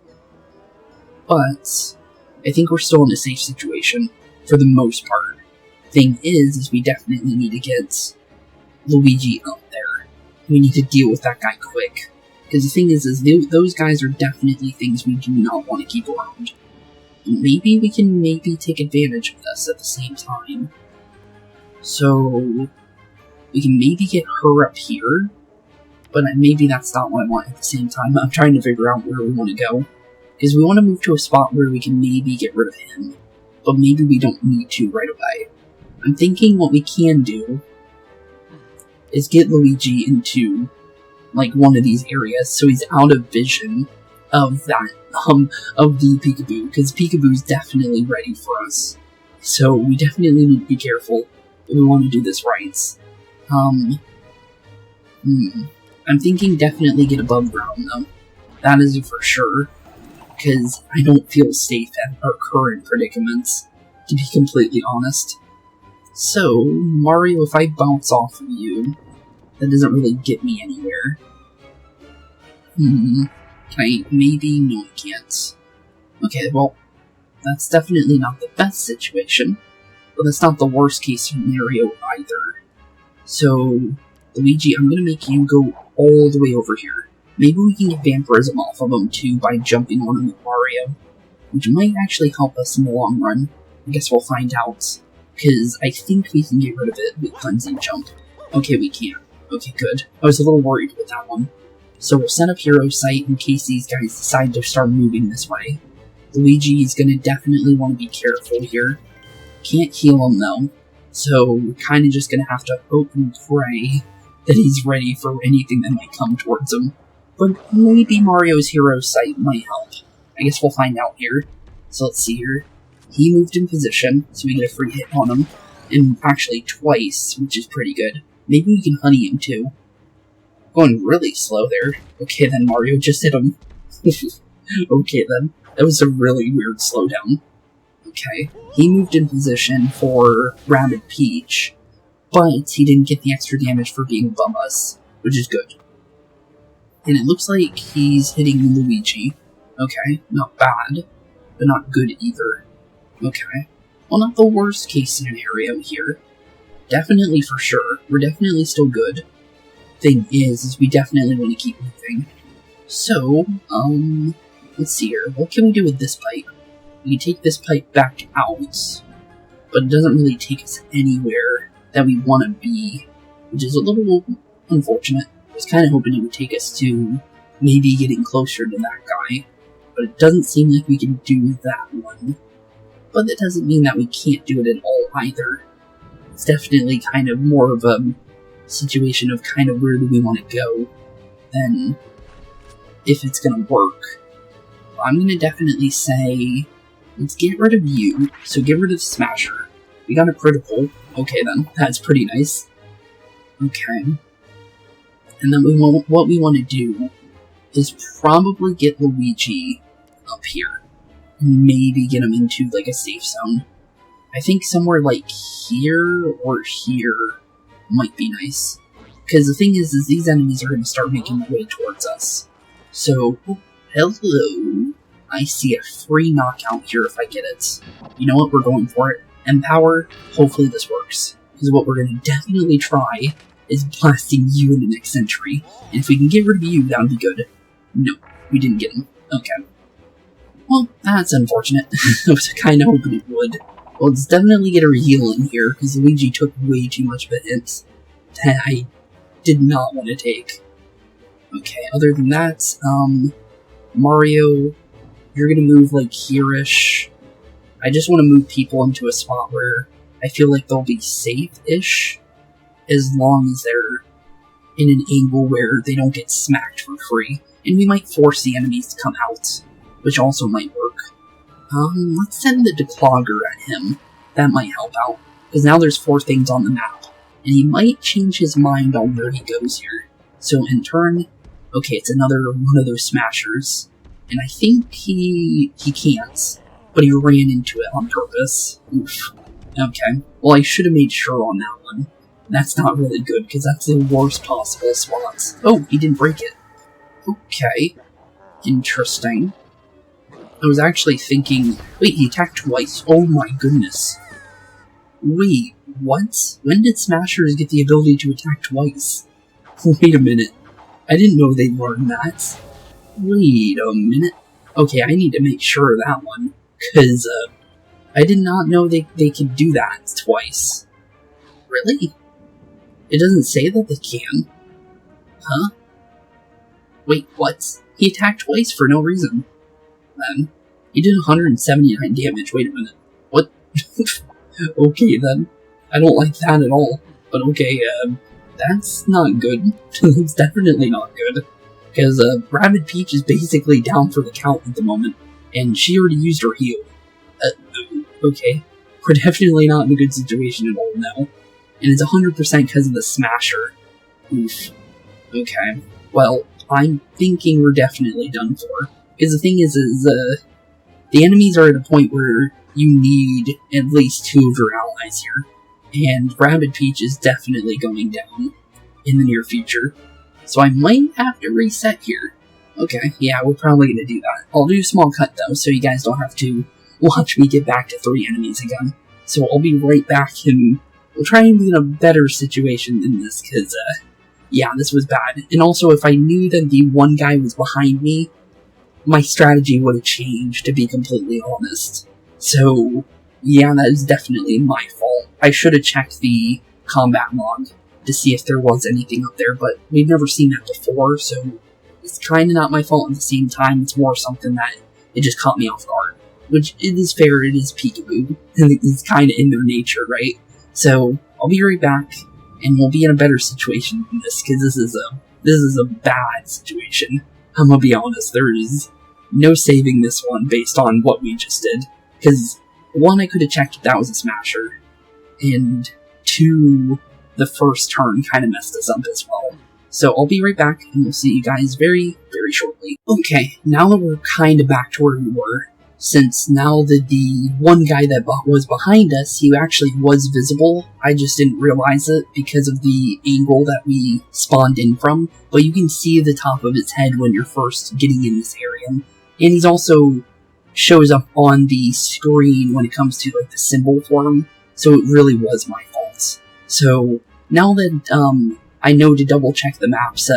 But, I think we're still in a safe situation, for the most part. Thing is we definitely need to get Luigi out there. We need to deal with that guy quick. Because the thing is those guys are definitely things we do not want to keep around. Maybe we can take advantage of this at the same time. So, we can maybe get her up here, but maybe that's not what I want at the same time. I'm trying to figure out where we want to go. Because we want to move to a spot where we can maybe get rid of him, but maybe we don't need to right away. I'm thinking what we can do is get Luigi into, like, one of these areas so he's out of vision of that, of the Peekaboo, because Peekaboo's definitely ready for us. So we definitely need to be careful if we want to do this right. I'm thinking definitely get above ground, though. That is for sure, because I don't feel safe at our current predicaments, to be completely honest. So, Mario, if I bounce off of you, that doesn't really get me anywhere. Can I? Maybe? No, I can't. Okay, well, that's definitely not the best situation, but that's not the worst case scenario either. So, Luigi, I'm gonna make you go all the way over here. Maybe we can get vampirism off of him too by jumping on him with Mario, which might actually help us in the long run. I guess we'll find out, because I think we can get rid of it with Cleansing Jump. Okay, we can. Okay, good. I was a little worried with that one. So we'll set up Hero Sight in case these guys decide to start moving this way. Luigi is going to definitely want to be careful here. Can't heal him though, so we're kind of just going to have to hope and pray that he's ready for anything that might come towards him. But maybe Mario's Hero Sight might help. I guess we'll find out here. So let's see here. He moved in position, so we get a free hit on him. And actually twice, which is pretty good. Maybe we can honey him too. Going really slow there. Okay then, Mario, just hit him. Okay then. That was a really weird slowdown. Okay. He moved in position for Rabbid Peach, but he didn't get the extra damage for being above us, which is good. And it looks like he's hitting Luigi. Okay, not bad, but not good either. Okay. Well, not the worst case scenario here. Definitely for sure. We're definitely still good. Thing is we definitely want to keep moving. So, let's see here. What can we do with this pipe? We can take this pipe back out, but it doesn't really take us anywhere that we want to be, which is a little unfortunate. I was kind of hoping it would take us to maybe getting closer to that guy, but it doesn't seem like we can do that one. But that doesn't mean that we can't do it at all either. It's definitely kind of more of a situation of kind of where do we want to go than if it's going to work. I'm going to definitely say let's get rid of you, so get rid of Smasher. We got a critical. Okay then, that's pretty nice. Okay. And then what we want to do is probably get Luigi up here. Maybe get him into, like, a safe zone. I think somewhere like here or here might be nice. Because the thing is these enemies are going to start making their way towards us. So, hello. I see a free knockout here if I get it. You know what? We're going for it. Empower. Hopefully this works. Because what we're going to definitely try is blasting you in the next century. And if we can get rid of you, that would be good. No, we didn't get him. Okay. Well, that's unfortunate. I was kind of hoping it would. Well, let's definitely get a heal in here, because Luigi took way too much of a hit that I did not want to take. Okay, other than that, Mario, you're gonna move, like, here-ish. I just want to move people into a spot where I feel like they'll be safe-ish, as long as they're in an angle where they don't get smacked for free. And we might force the enemies to come out, which also might work. Let's send the declogger at him. That might help out, because now there's 4 things on the map, and he might change his mind on where he goes here. So in turn, okay, it's another one of those smashers, and I think he can't, but he ran into it on purpose. Oof. Okay, well I should have made sure on that one. That's not really good, because that's the worst possible spot. Oh, he didn't break it. Okay, interesting. I was actually thinking, wait, he attacked twice? Oh my goodness. Wait, what? When did Smashers get the ability to attack twice? Wait a minute. I didn't know they learned that. Wait a minute. Okay, I need to make sure of that one, because, I did not know they could do that twice. Really? It doesn't say that they can. Huh? Wait, what? He attacked twice for no reason. Then he did 179 damage. Wait a minute. What? Okay then. I don't like that at all. But okay, that's not good. It's definitely not good. Because, Rabbid Peach is basically down for the count at the moment. And she already used her heal. Okay. We're definitely not in a good situation at all now. And it's 100% because of the Smasher. Oof. Okay. Well, I'm thinking we're definitely done for. Because the thing is the enemies are at a point where you need at least 2 of your allies here. And Rabbid Peach is definitely going down in the near future. So I might have to reset here. Okay, yeah, we're probably going to do that. I'll do a small cut though, so you guys don't have to watch me get back to 3 enemies again. So I'll be right back, and we'll try and be in a better situation than this, because, yeah, this was bad. And also, if I knew that the one guy was behind me, my strategy would have changed, to be completely honest. So, yeah, that is definitely my fault. I should have checked the combat log to see if there was anything up there, but we've never seen that before, so it's kind of not my fault at the same time. It's more something that it just caught me off guard. Which, it is fair, it is peekaboo, and it's kind of in their nature, right? So, I'll be right back, and we'll be in a better situation than this, because this is a bad situation. I'm gonna be honest, there is no saving this one based on what we just did. Because, 1, I could have checked if that was a Smasher, and 2, the first turn kind of messed us up as well. So I'll be right back, and we'll see you guys very, very shortly. Okay, now that we're kind of back to where we were, since now that the one guy that was behind us, he actually was visible, I just didn't realize it because of the angle that we spawned in from, but you can see the top of his head when you're first getting in this area. And he's also shows up on the screen when it comes to, like, the symbol for him, so it really was my fault. So, now that, I know to double check the maps,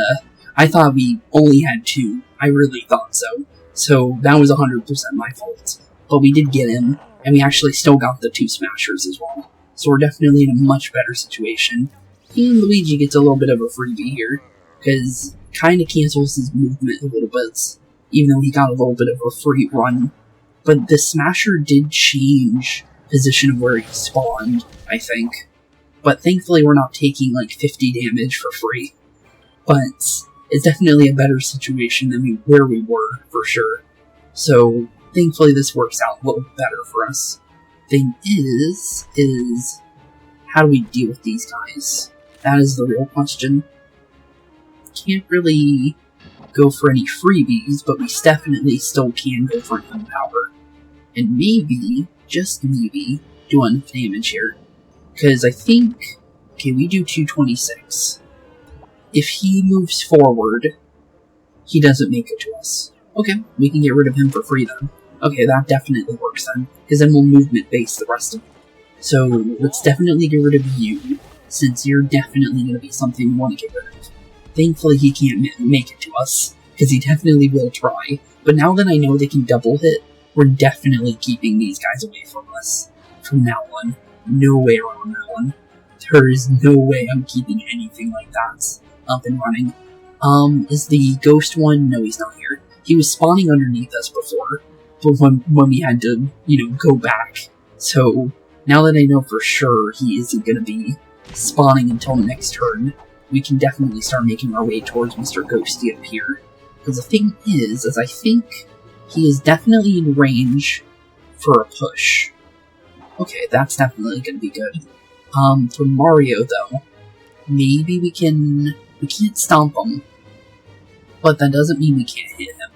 I thought we only had 2. I really thought so. So, that was 100% my fault. But we did get him, and we actually still got the 2 Smashers as well. So we're definitely in a much better situation. And Luigi gets a little bit of a freebie here, because kind of cancels his movement a little bit, even though he got a little bit of a free run. But the Smasher did change position of where he spawned, I think. But thankfully we're not taking like 50 damage for free. But it's definitely a better situation than where we were, for sure. So, thankfully this works out a little better for us. Thing is how do we deal with these guys? That is the real question. Can't really go for any freebies, but we definitely still can go for gunpowder. And maybe, just maybe, do enough damage here. Because I think, okay, we do 226. If he moves forward, he doesn't make it to us. Okay, we can get rid of him for free then. Okay, that definitely works then, because then we'll movement base the rest of it. So, let's definitely get rid of you, since you're definitely going to be something we want to get rid of. Thankfully he can't make it to us, because he definitely will try. But now that I know they can double hit, we're definitely keeping these guys away from us. From now on. No way around that one. There is no way I'm keeping anything like that up and running. Is the ghost one? No, he's not here. He was spawning underneath us before, but when we had to, go back. So, now that I know for sure he isn't going to be spawning until the next turn, we can definitely start making our way towards Mr. Ghosty up here. Because the thing is I think he is definitely in range for a push. Okay, that's definitely going to be good. For Mario, though, maybe we can't stomp him, but that doesn't mean we can't hit him.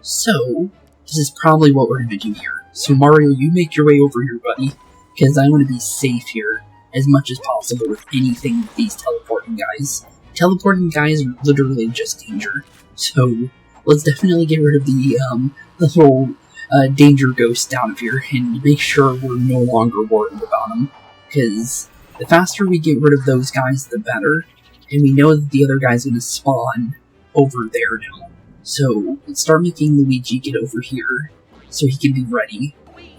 So, this is probably what we're going to do here. So Mario, you make your way over here, buddy, because I want to be safe here as much as possible with anything with these teleporting guys. Teleporting guys are literally just danger. So, let's definitely get rid of the little danger ghost down of here and make sure we're no longer worried about them. Because the faster we get rid of those guys, the better. And we know that the other guy's going to spawn over there now. So, let's start making Luigi get over here so he can be ready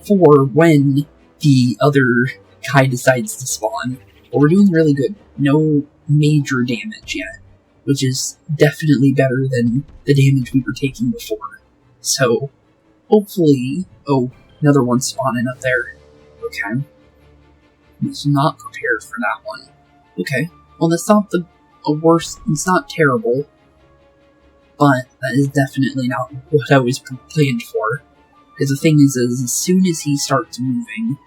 for when the other guy decides to spawn. But we're doing really good. No major damage yet, which is definitely better than the damage we were taking before. So, hopefully... Oh, another one spawning up there. Okay. I was not prepared for that one. Okay. Well, that's not the worst... It's not terrible. But that is definitely not what I was planned for. Because the thing is as soon as he starts moving,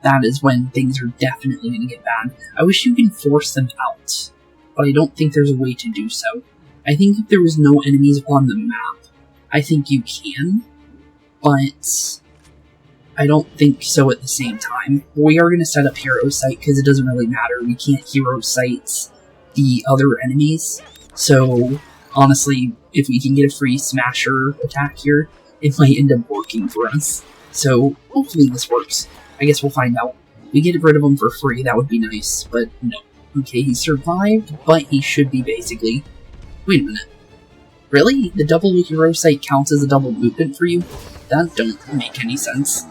that is when things are definitely going to get bad. I wish you can force them out, but I don't think there's a way to do so. I think if there was no enemies on the map, I think you can, but I don't think so at the same time. We are going to set up Hero Sight because it doesn't really matter. We can't Hero Sight the other enemies, so honestly, if we can get a free Smasher attack here, it might end up working for us. So hopefully this works. I guess we'll find out. We get rid of him for free, that would be nice, but no. Okay, he survived, but he should be basically... Wait a minute. Really? The double Hero Sight counts as a double movement for you? That don't make any sense.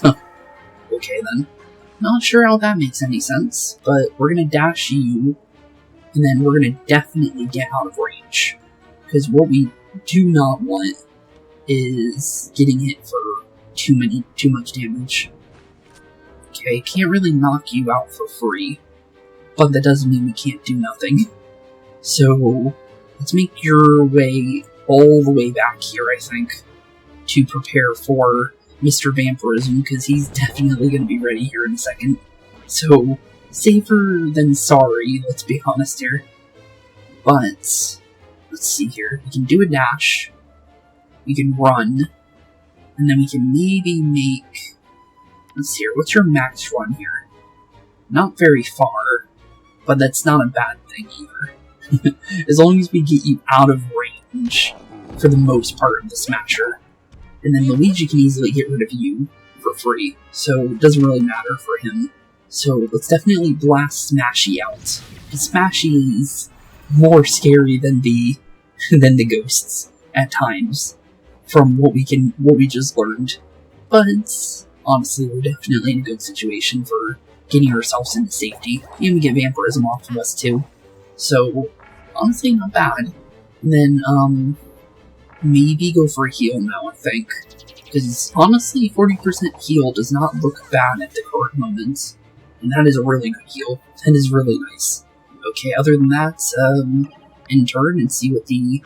Huh. Okay then. Not sure how that makes any sense, but we're gonna dash you, and then we're gonna definitely get out of range. Because what we do not want is getting hit for too much damage. Okay, can't really knock you out for free, but that doesn't mean we can't do nothing. So, let's make your way all the way back here, I think, to prepare for Mr. Vampirism, because he's definitely going to be ready here in a second. So, safer than sorry, let's be honest here. But, let's see here. We can do a dash, we can run, and then we can maybe make... Let's see here, what's your max run here? Not very far, but that's not a bad thing either. As long as we get you out of range for the most part of the Smasher. And then Luigi can easily get rid of you for free, so it doesn't really matter for him. So let's definitely blast Smashy out. Because Smashy is more scary than the ghosts at times, from what we just learned. But honestly, we're definitely in a good situation for getting ourselves into safety, and we get vampirism off of us too. So honestly, not bad. And then maybe go for a heal now, I think, because honestly, 40% heal does not look bad at the current moment, and that is a really good heal. That is really nice. Okay, other than that, in turn and see what the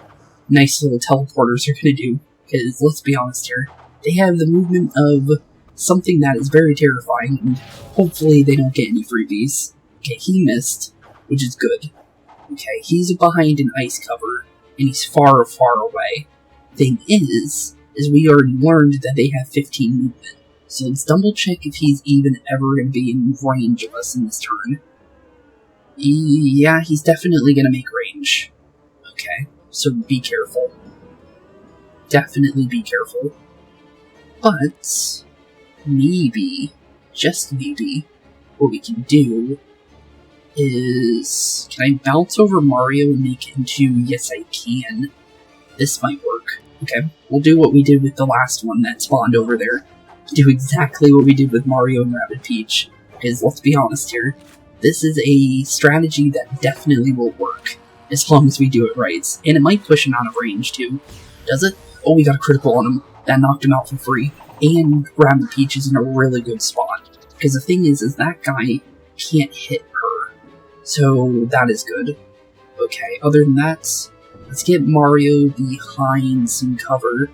nice little teleporters are gonna do. Because let's be honest here, they have the movement of something that is very terrifying, and hopefully they don't get any freebies. Okay, he missed, which is good. Okay, he's behind an ice cover, and he's far, far away. Thing is we already learned that they have 15 movement. So let's double check if he's even ever going to be in range of us in this turn. Yeah, he's definitely going to make range. Okay, so be careful. Definitely be careful. But maybe, just maybe, what we can do is... Can I bounce over Mario and make it into yes I can? This might work. Okay, we'll do what we did with the last one that spawned over there. Do exactly what we did with Mario and Rabbid Peach. Because let's be honest here, this is a strategy that definitely will work. As long as we do it right. And it might push him out of range too. Does it? Oh, we got a critical on him. That knocked him out for free. And Rabbid Peach is in a really good spot. Because the thing is that guy can't hit her. So that is good. Okay, other than that, let's get Mario behind some cover.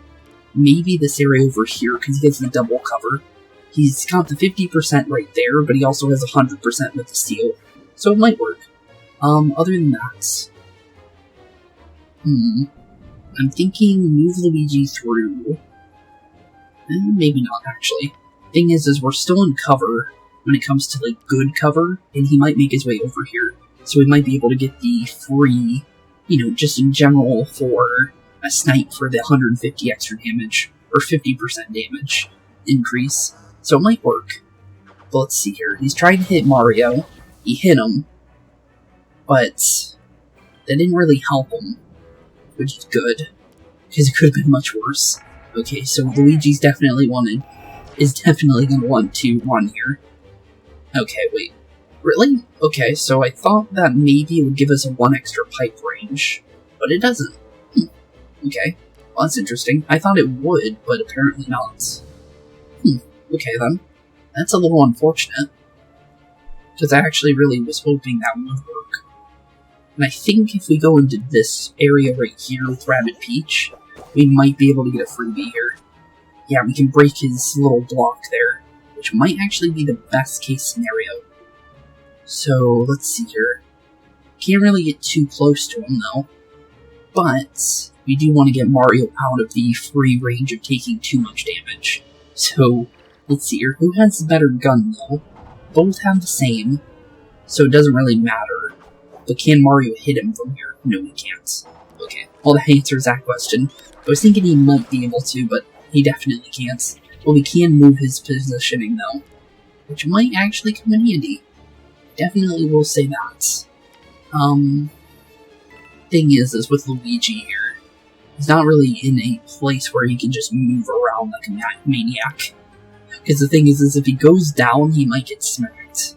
Maybe this area over here, because he gets the double cover. He's got the 50% right there, but he also has 100% with the steel. So it might work. Other than that... I'm thinking move Luigi through. Maybe not, actually. Thing is we're still in cover when it comes to, like, good cover, and he might make his way over here. So we might be able to get the free, you know, just in general for a snipe for the 150 extra damage, or 50% damage increase. So it might work. But let's see here. He's trying to hit Mario. He hit him. But that didn't really help him. Which is good. Because it could have been much worse. Okay, so Luigi's definitely is definitely going to want to run here. Okay, wait. Really? Okay, so I thought that maybe it would give us a 1 extra pipe range. But it doesn't. Okay. Well, that's interesting. I thought it would, but apparently not. Okay then. That's a little unfortunate. Because I actually really was hoping that would work. And I think if we go into this area right here with Rabbid Peach, we might be able to get a freebie here. Yeah, we can break his little block there, which might actually be the best case scenario. So, let's see here. Can't really get too close to him though. But we do want to get Mario out of the free range of taking too much damage. So, let's see here. Who has the better gun though? Both have the same, so it doesn't really matter. But can Mario hit him from here? No, he can't. Okay, well that answers that question. I was thinking he might be able to, but he definitely can't. Well, we can move his positioning though, which might actually come in handy. Definitely will say that. Thing is with Luigi here, he's not really in a place where he can just move around like a maniac. Because the thing is if he goes down, he might get smacked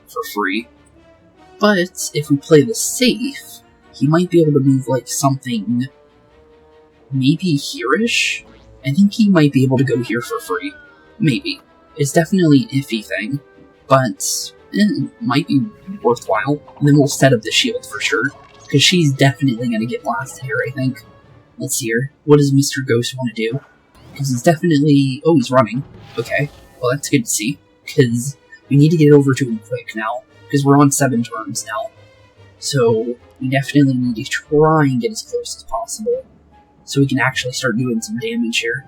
for free. But if we play this safe, he might be able to move like something maybe here-ish? I think he might be able to go here for free. Maybe. It's definitely an iffy thing, but it might be worthwhile. And then we'll set up the shield for sure, because she's definitely going to get blasted here, I think. Let's see here. What does Mr. Ghost want to do? Because it's definitely... Oh, he's running. Okay. Well, that's good to see, because we need to get over to him quick now, because we're on 7 turns now. So, we definitely need to try and get as close as possible, so we can actually start doing some damage here.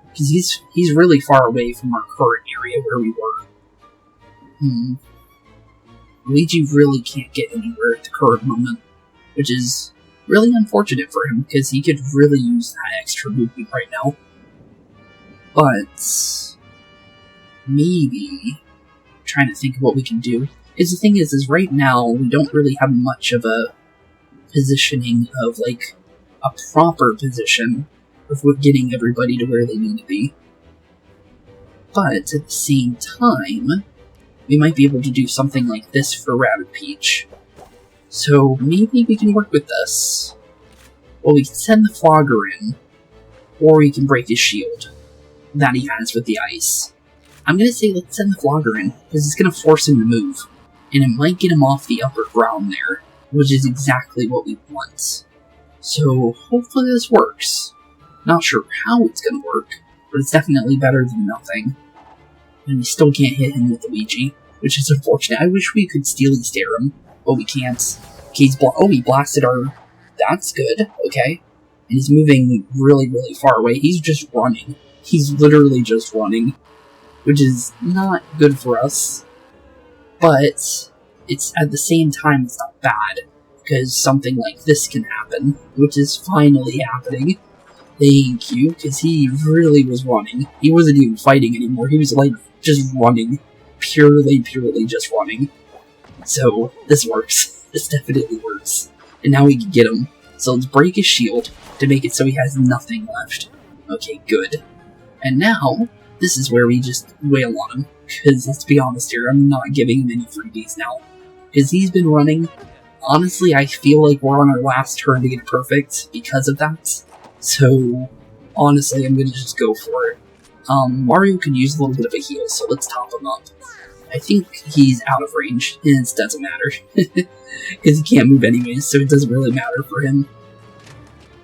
Because he's really far away from our current area where we were. Luigi really can't get anywhere at the current moment, which is really unfortunate for him, because he could really use that extra movement right now. But maybe trying to think of what we can do. Because the thing is right now we don't really have much of a positioning of like a proper position of getting everybody to where they need to be. But at the same time, we might be able to do something like this for Rabbid Peach. So maybe we can work with this. Well, we can send the Flogger in, or we can break his shield that he has with the ice. I'm gonna say let's send the Flogger in, because it's gonna force him to move, and it might get him off the upper ground there, which is exactly what we want. So hopefully this works. Not sure how it's gonna work, but it's definitely better than nothing. And we still can't hit him with Luigi, which is unfortunate. I wish we could steely stare him, but we can't. Okay, he blasted our... That's good, okay. And he's moving really, really far away. He's just running. He's literally just running, which is not good for us. But it's at the same time, it's not bad, because something like this can happen, which is finally happening. Thank you, because he really was running. He wasn't even fighting anymore. He was, like, just running. Purely just running. So, this works. This definitely works. And now we can get him. So let's break his shield to make it so he has nothing left. Okay, good. And now, this is where we just wail on him. Because, let's be honest here, I'm not giving him any freebies now. Because he's been running. Honestly, I feel like we're on our last turn to get perfect because of that. So, honestly, I'm gonna just go for it. Mario could use a little bit of a heal, so let's top him up. I think he's out of range, and it doesn't matter. Because he can't move anyways, so it doesn't really matter for him.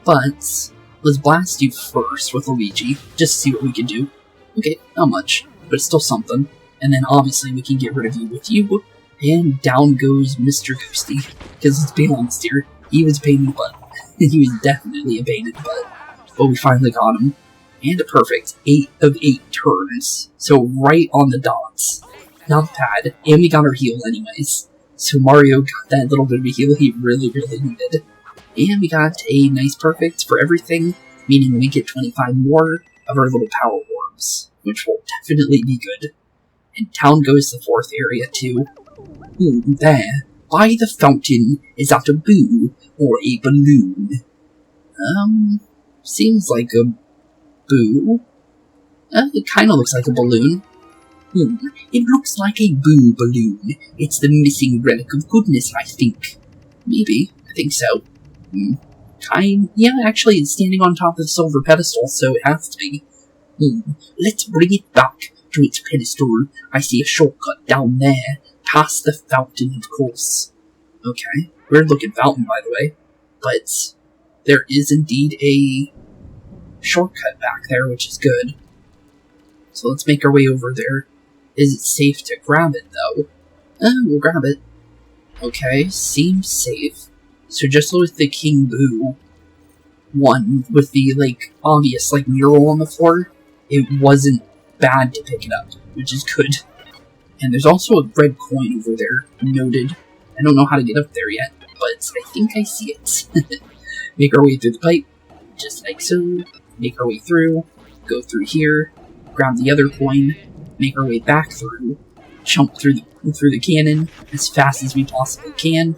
But, let's blast you first with Luigi, just to see what we can do. Okay, not much, but it's still something. And then obviously we can get rid of you with you, and down goes Mr. Ghosty. Because let's be honest here, he was a pain in the butt. He was definitely a pain in the butt. But we finally got him. And a perfect 8 of 8 turns. So right on the dots. Not bad. And we got our heal anyways. So Mario got that little bit of a heal he really, really needed. And we got a nice perfect for everything, meaning we get 25 more of our little power orbs, which will definitely be good. And down goes the 4th area too. There, by the fountain, is that a boo or a balloon? Seems like a boo. It kind of looks like a balloon. It looks like a boo balloon. It's the missing relic of goodness, I think. Maybe. I think so. Yeah, actually, it's standing on top of the silver pedestal, so it has to be. Let's bring it back to its pedestal. I see a shortcut down there, past the fountain, of course. Okay, weird looking fountain, by the way. But there is indeed a shortcut back there, which is good. So let's make our way over there. Is it safe to grab it, though? We'll grab it. Okay, seems safe. So just with the King Boo one, with the, like, obvious, like, mural on the floor, it wasn't bad to pick it up, which is good. And there's also a red coin over there, noted. I don't know how to get up there yet, but I think I see it. Make our way through the pipe, just like so. Make our way through, go through here, grab the other coin, make our way back through, jump through the cannon as fast as we possibly can,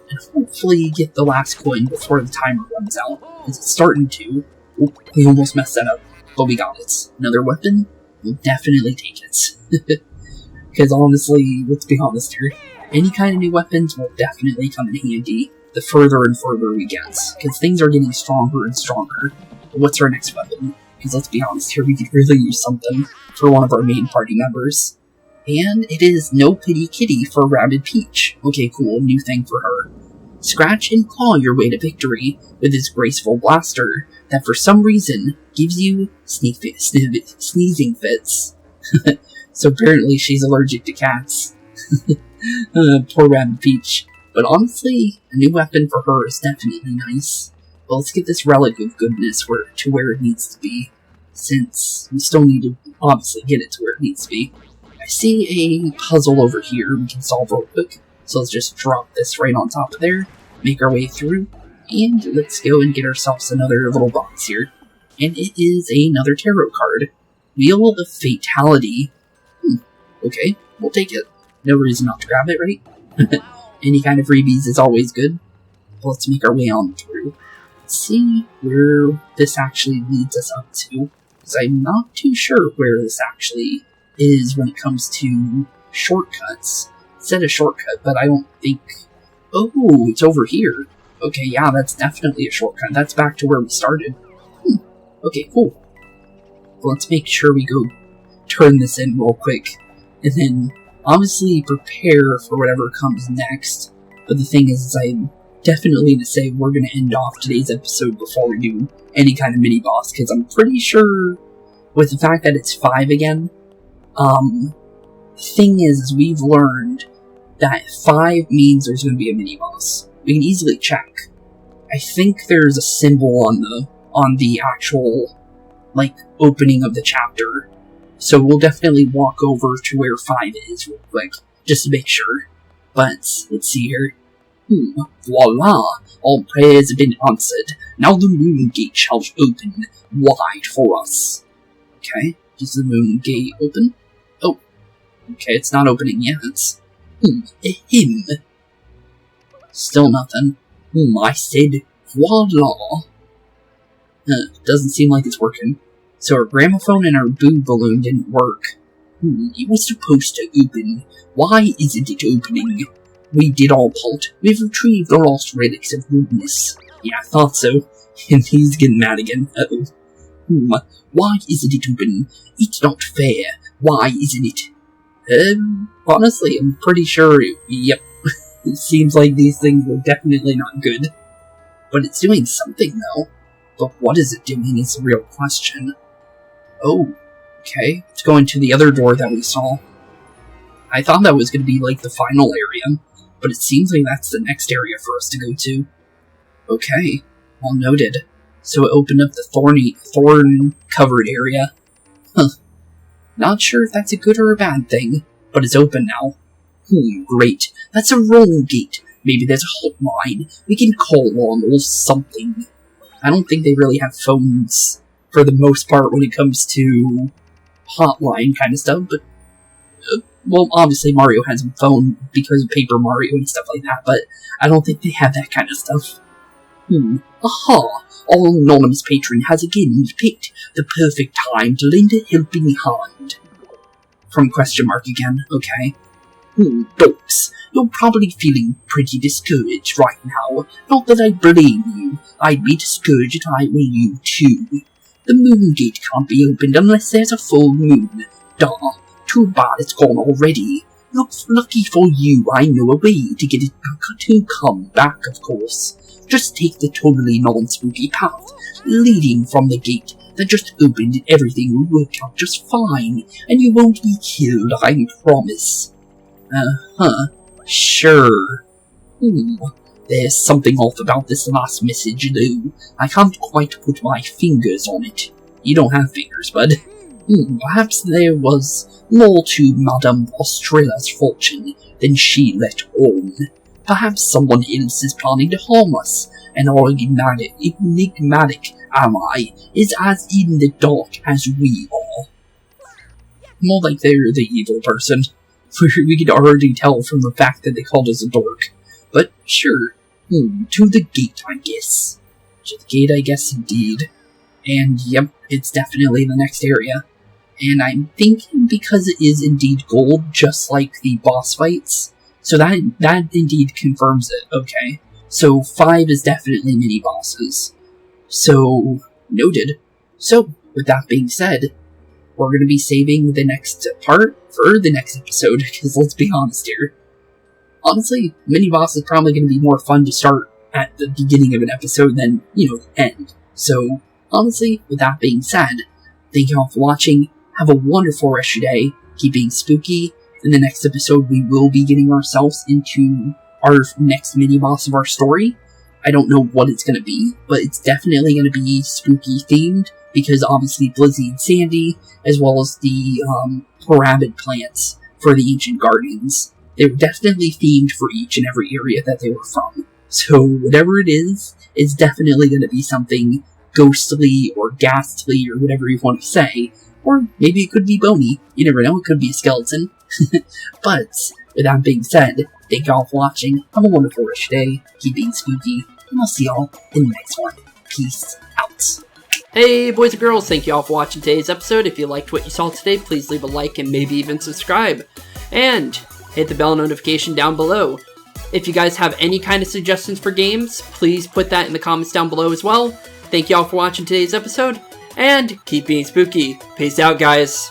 and hopefully get the last coin before the timer runs out, because it's starting to. Oh, we almost messed that up, but we got it. Another weapon? We'll definitely take it. Because honestly, let's be honest here, any kind of new weapons will definitely come in handy the further and further we get, because things are getting stronger and stronger. But what's our next weapon? Because let's be honest here, we could really use something for one of our main party members. And it is No Pity Kitty for Rabbid Peach. Okay, cool, new thing for her. Scratch and claw your way to victory with this graceful blaster that for some reason gives you sneezing fits. So apparently she's allergic to cats. Poor Rabbid Peach. But honestly, a new weapon for her is definitely nice. But let's get this relic of goodness to where it needs to be, since we still need to obviously get it to where it needs to be. I see a puzzle over here we can solve real quick, so let's just drop this right on top of there, make our way through, and let's go and get ourselves another little box here. And it is another tarot card. Wheel of Fatality. Okay, we'll take it. No reason not to grab it, right? Any kind of freebies is always good. But let's make our way on through. Let's see where this actually leads us up to, because I'm not too sure where this actually is when it comes to shortcuts. It said a shortcut, but I don't think... Oh, it's over here. Okay, yeah, that's definitely a shortcut. That's back to where we started. Okay, cool. Well, let's make sure we go turn this in real quick, and then obviously prepare for whatever comes next. But the thing is I'm definitely going to say we're going to end off today's episode before we do any kind of mini-boss, because I'm pretty sure with the fact that it's 5 again, the thing is, we've learned that 5 means there's going to be a mini-boss. We can easily check. I think there's a symbol on the actual, like, opening of the chapter. So we'll definitely walk over to where 5 is real quick, just to make sure. But, let's see here. Voila! All prayers have been answered. Now the moon gate shall open wide for us. Okay, does the moon gate open? Oh, okay, it's not opening yet. A hymn. Still nothing. I said, voila. Doesn't seem like it's working. So our gramophone and our boo balloon didn't work. It was supposed to open. Why isn't it opening? We did our part. We've retrieved the lost relics of goodness. Yeah, I thought so. And he's getting mad again. Uh-oh. Why isn't it open? It's not fair. Why isn't it? Honestly, I'm pretty sure, yep. It seems like these things were definitely not good. But it's doing something, though. But what is it doing is the real question. Oh, okay. It's going to the other door that we saw. I thought that was going to be, like, the final area. But it seems like that's the next area for us to go to. Okay. Well noted. So it opened up the thorn-covered area. Not sure if that's a good or a bad thing, but it's open now. Great. That's a roll gate. Maybe there's a hotline. We can call on or something. I don't think they really have phones, for the most part, when it comes to hotline kind of stuff, but well, obviously Mario has a phone because of Paper Mario and stuff like that, but I don't think they have that kind of stuff. Aha! Our anonymous patron has again picked the perfect time to lend a helping hand. From question mark again, okay. Dogs, you're probably feeling pretty discouraged right now. Not that I blame you. I'd be discouraged if I were you too. The moon gate can't be opened unless there's a full moon. Duh. Too bad it's gone already. Looks lucky for you, I know a way to get it to come back, of course. Just take the totally non-spooky path, leading from the gate that just opened and everything will work out just fine, and you won't be killed, I promise. Sure. There's something off about this last message, though. I can't quite put my fingers on it. You don't have fingers, bud. Perhaps there was more to Madame Ostrella's fortune than she let on. Perhaps someone else is planning to harm us, and our enigmatic ally is as in the dark as we are. More like they're the evil person. We could already tell from the fact that they called us a dork. But sure, to the gate, I guess. To the gate, I guess, indeed. And yep, it's definitely the next area. And I'm thinking because it is indeed gold, just like the boss fights, so that indeed confirms it, okay. So 5 is definitely mini-bosses. So, noted. So, with that being said, we're going to be saving the next part for the next episode, because let's be honest here. Honestly, mini-boss is probably going to be more fun to start at the beginning of an episode than, end. So, honestly, with that being said, thank you all for watching. Have a wonderful rest of your day. Keep being spooky. In the next episode, we will be getting ourselves into our next mini-boss of our story. I don't know what it's going to be, but it's definitely going to be spooky themed, because obviously Blizzy and Sandy, as well as the Rabbid plants for the Ancient Guardians, they were definitely themed for each and every area that they were from. So whatever it is, it's definitely going to be something ghostly or ghastly or whatever you want to say. Or maybe it could be bony. You never know, it could be a skeleton. But, with that being said, thank y'all for watching. Have a wonderful rest of your day. Keep being spooky. And I'll see y'all in the next one. Peace out. Hey boys and girls, thank you all for watching today's episode. If you liked what you saw today, please leave a like and maybe even subscribe. And hit the bell notification down below. If you guys have any kind of suggestions for games, please put that in the comments down below as well. Thank you all for watching today's episode. And keep being spooky. Peace out, guys.